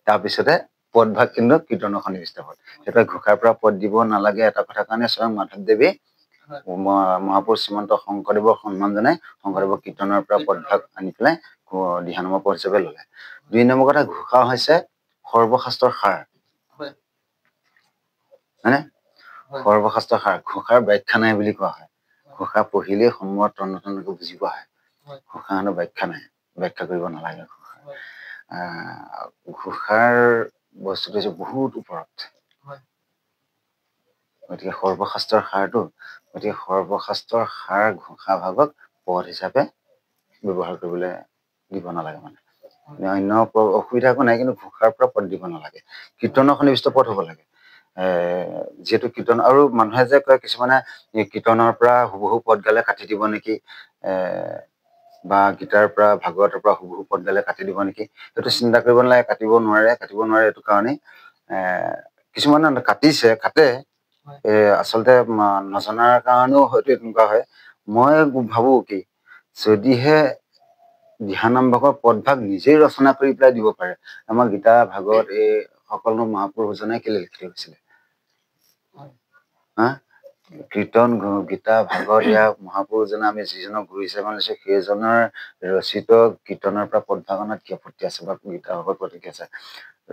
তাৰপিছতে পদভাগ কিন্তু কীৰ্তনৰ সন্নিৱিষ্ট হয়। সেইটোৱে ঘোষাৰ পৰা পদ দিব নালাগে এটা কথা কাৰণে স্বয়ং মাধৱদেৱে মহাপুৰুষ শ্ৰীমন্ত শংকৰদেৱৰ সন্মান জনাই শংকৰদেৱৰ কীৰ্তনৰ পৰা পদভাগ আনি পেলাই দিহানামৰ পদ হিচাপে ল'লে। দুই নম্বৰ কথা, ঘোষা হৈছে সৰ্বশাস্ত্ৰৰ সাৰ, হয়নে? সৰ্বশাস্ত্ৰৰ সাৰ, ঘোষাৰ ব্যাখ্যা নাই বুলি কোৱা হয়। ঘোষা পঢ়িলেই সময়ত তন্নতন্নকৈ বুজি পোৱা হয়, ঘোষা হেনো ব্যাখ্যা নাই, ব্যাখ্যা কৰিব নালাগে ঘোষাৰ। ঘোষাৰ বস্তুটো হৈছে বহুত ওপৰত, গতিকে সৰ্বশাস্ত্ৰৰ সাৰটো, গতিকে সৰ্বশাস্ত্ৰৰ সাৰ ঘোষা ভাগক পদ হিচাপে ব্যৱহাৰ কৰিবলৈ দিব নালাগে। মানে অন্য অসুবিধা একো নাই, কিন্তু ঘোষাৰ পৰা পদ দিব নালাগে, কীৰ্তনৰ সন্নিৱিষ্ট পদ হ'ব লাগে। যিহেতু কীৰ্তন, আৰু মানুহে যে কয় কিছুমানে কীৰ্তনৰ পৰা হুবহু পদ গালে কাটি দিব নেকি, বা গীতাৰ পৰা ভাগৱতৰ পৰা হুবহু পদ গালে কাটি দিব নেকি, সেইটো চিন্তা কৰিব নালাগে। কাটিব নোৱাৰে এইটো কাৰণেই কিছুমানে কাটিছে, কাটে, আচলতে নজনাৰ কাৰণেও হয়তো এনেকুৱা হয়। মই ভাবো কি, যদিহে দিহানাম ভাগৰ পদভাগ নিজেই ৰচনা কৰি পেলাই দিব পাৰে, আমাৰ গীতা ভাগৱত এই সকলো মহাপুৰুষজনে কেলে লিখি থৈ গৈছিলে? কীৰ্তন গীতা ভাগৱত ইয়াৰ মহাপুৰুষজনে আমি যিজনক গুৰু হিচাপে মানিছো, সেইজনৰ ৰচিত কীৰ্তনৰ পৰা পদভাগ অনাত কি আপত্তি আছে, বা গীতা ভাগৱত পদ কি আছে?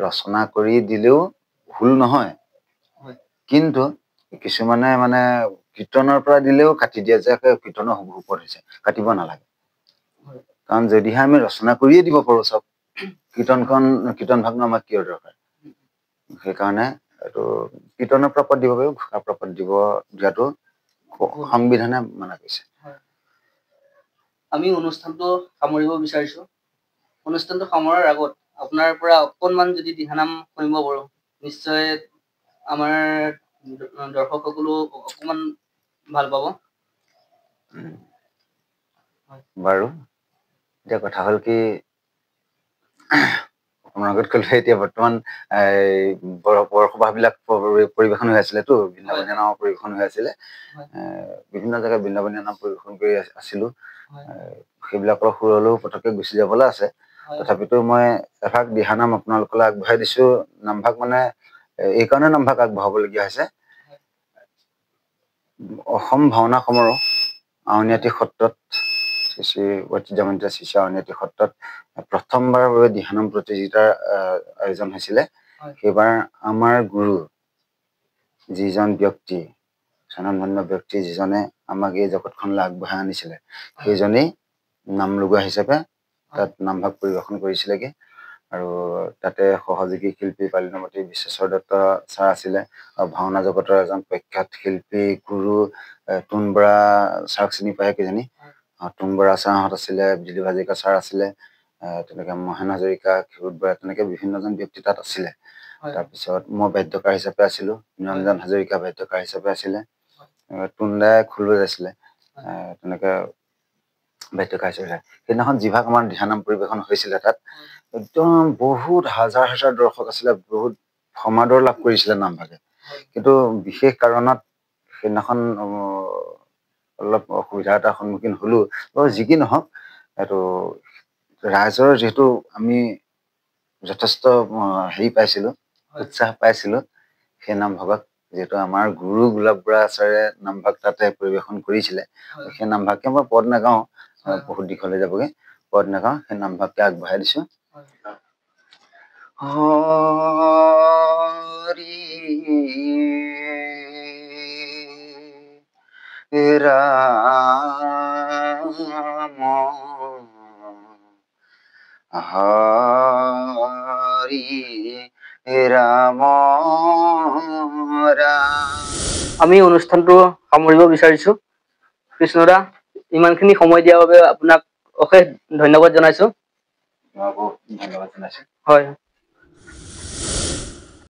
ৰচনা কৰি দিলেও ভুল নহয়, কিন্তু কিছুমানে মানে কীৰ্তনৰ পৰা দিলেও কাটি দিয়ে, যে কীৰ্তনৰ হুবহু পদ হৈছে, কাটিব নালাগে। কাৰণ যদিহে আমি ৰচনা কৰিয়ে দিব পাৰো চব, কীৰ্তন ভাগনো আমাক কিয় দৰকাৰ? সেইকাৰণে এইটো কীৰ্তনৰ পৰা পদ দিব পাৰিব, ঘোষাৰ পৰা পদ দিয়াটো সংবিধানে মানা কৰিছে। আমি অনুষ্ঠানটো সামৰিব বিচাৰিছো। অনুষ্ঠানটো সামৰাৰ আগত আপোনাৰ পৰা অকণমান যদি দিহানাম শুনিব পাৰো, নিশ্চয় আমাৰ দৰ্শকসকলো অকণমান ভাল পাব। বাৰু, এতিয়া কথা হ'ল কি, আপোনাৰ আগত ক'লে এতিয়া বৰ্তমান বৰসবাহ বিলাক পৰিবেশন হৈ আছিলেতো, বৃন্দাবনীয় নামৰ পৰিবেশন হৈ আছিলে, বিভিন্ন জেগাত বৃন্দাবনীয় নাম পৰিবেশন কৰি আছিলো। সেইবিলাকৰ সুৰলৈও পতককে গুচি যাবলৈ আছে, তথাপিতো মই এভাগ দিহানাম আপোনালোকলৈ আগবঢ়াই দিছো। নামভাগ মানে এই কাৰণে নামভাগ আগবঢ়াবলগীয়া হৈছে, অসম ভাওনা সমাৰোহ আউনীআটী সত্ৰত, শ্ৰী ঐতিহ্যমণ্ডিত শ্ৰী আউনীআটী সত্ৰত প্ৰথমবাৰৰ বাবে দিহানাম প্ৰতিযোগিতাৰ আয়োজন হৈছিলে। সেইবাৰ আমাৰ গুৰু যিজন ব্যক্তি, স্বনামধন্য ব্যক্তি, যিজনে আমাক এই জগতখনলৈ আগবঢ়াই আনিছিলে, সেইজনেই নাম লগোৱা হিচাপে তাত নামভাগ পৰিবেশন কৰিছিলেগে। আৰু তাতে সহযোগী শিল্পী পালিনমতী বিশ্বেশ্বৰ দত্ত ছাৰ আছিলে, আৰু ভাওনা জগতৰ এজন প্ৰখ্যাত শিল্পী গুৰু টুন বৰা ছাৰক চিনি পায় কিজানি, টুন বৰা ছাৰহঁত আছিলে, দিলীপ হাজৰিকা ছাৰ আছিলে, তেনেকে মহেন হাজৰিকা, ক্ষীৰোদ বৰা, তেনেকে বিভিন্নজন ব্যক্তি তাত আছিলে। তাৰপিছত মই বাদ্যকাৰ হিচাপে আছিলো, নিৰঞ্জন হাজৰিকা বাদ্যকাৰ হিচাপে আছিলে, টুনদাই খোল বজাইছিলে, তেনেকে বাদ্যকাৰ হিচাপে। সেইদিনাখন যিভাগ আমাৰ দিহানাম পৰিবেশন হৈছিলে, তাত একদম বহুত হাজাৰ হাজাৰ দৰ্শক আছিলে, বহুত সমাদৰ লাভ কৰিছিলে নামভাগে। কিন্তু বিশেষ কাৰণত সেইদিনাখন অলপ অসুবিধা এটা সন্মুখীন হলো যি কি নহওক এইটো ৰাইজৰ যেহেতু আমি যথেষ্ট হেৰি পাইছিলো উৎসাহ পাইছিলো সেই নামভাগত যেহেতু আমাৰ গুৰু গোলাপ বৰা আচাৰ্যে নামভাগ তাতে পৰিৱেশন কৰিছিলে সেই নামভাগকে মই পদ নাগাওঁ বহুত দিশলৈ যাবগে পদ নাগাওঁ সেই নামভাগকে আগবঢ়াই দিছো হৰি ৰাম হৰি ৰাম আমি অনুষ্ঠানটো সামৰিব বিচাৰিছো কৃষ্ণদা ইমানখিনি সময় দিয়াৰ বাবে আপোনাক অশেষ ধন্যবাদ জনাইছো ধন্যবাদ জনাইছো হয়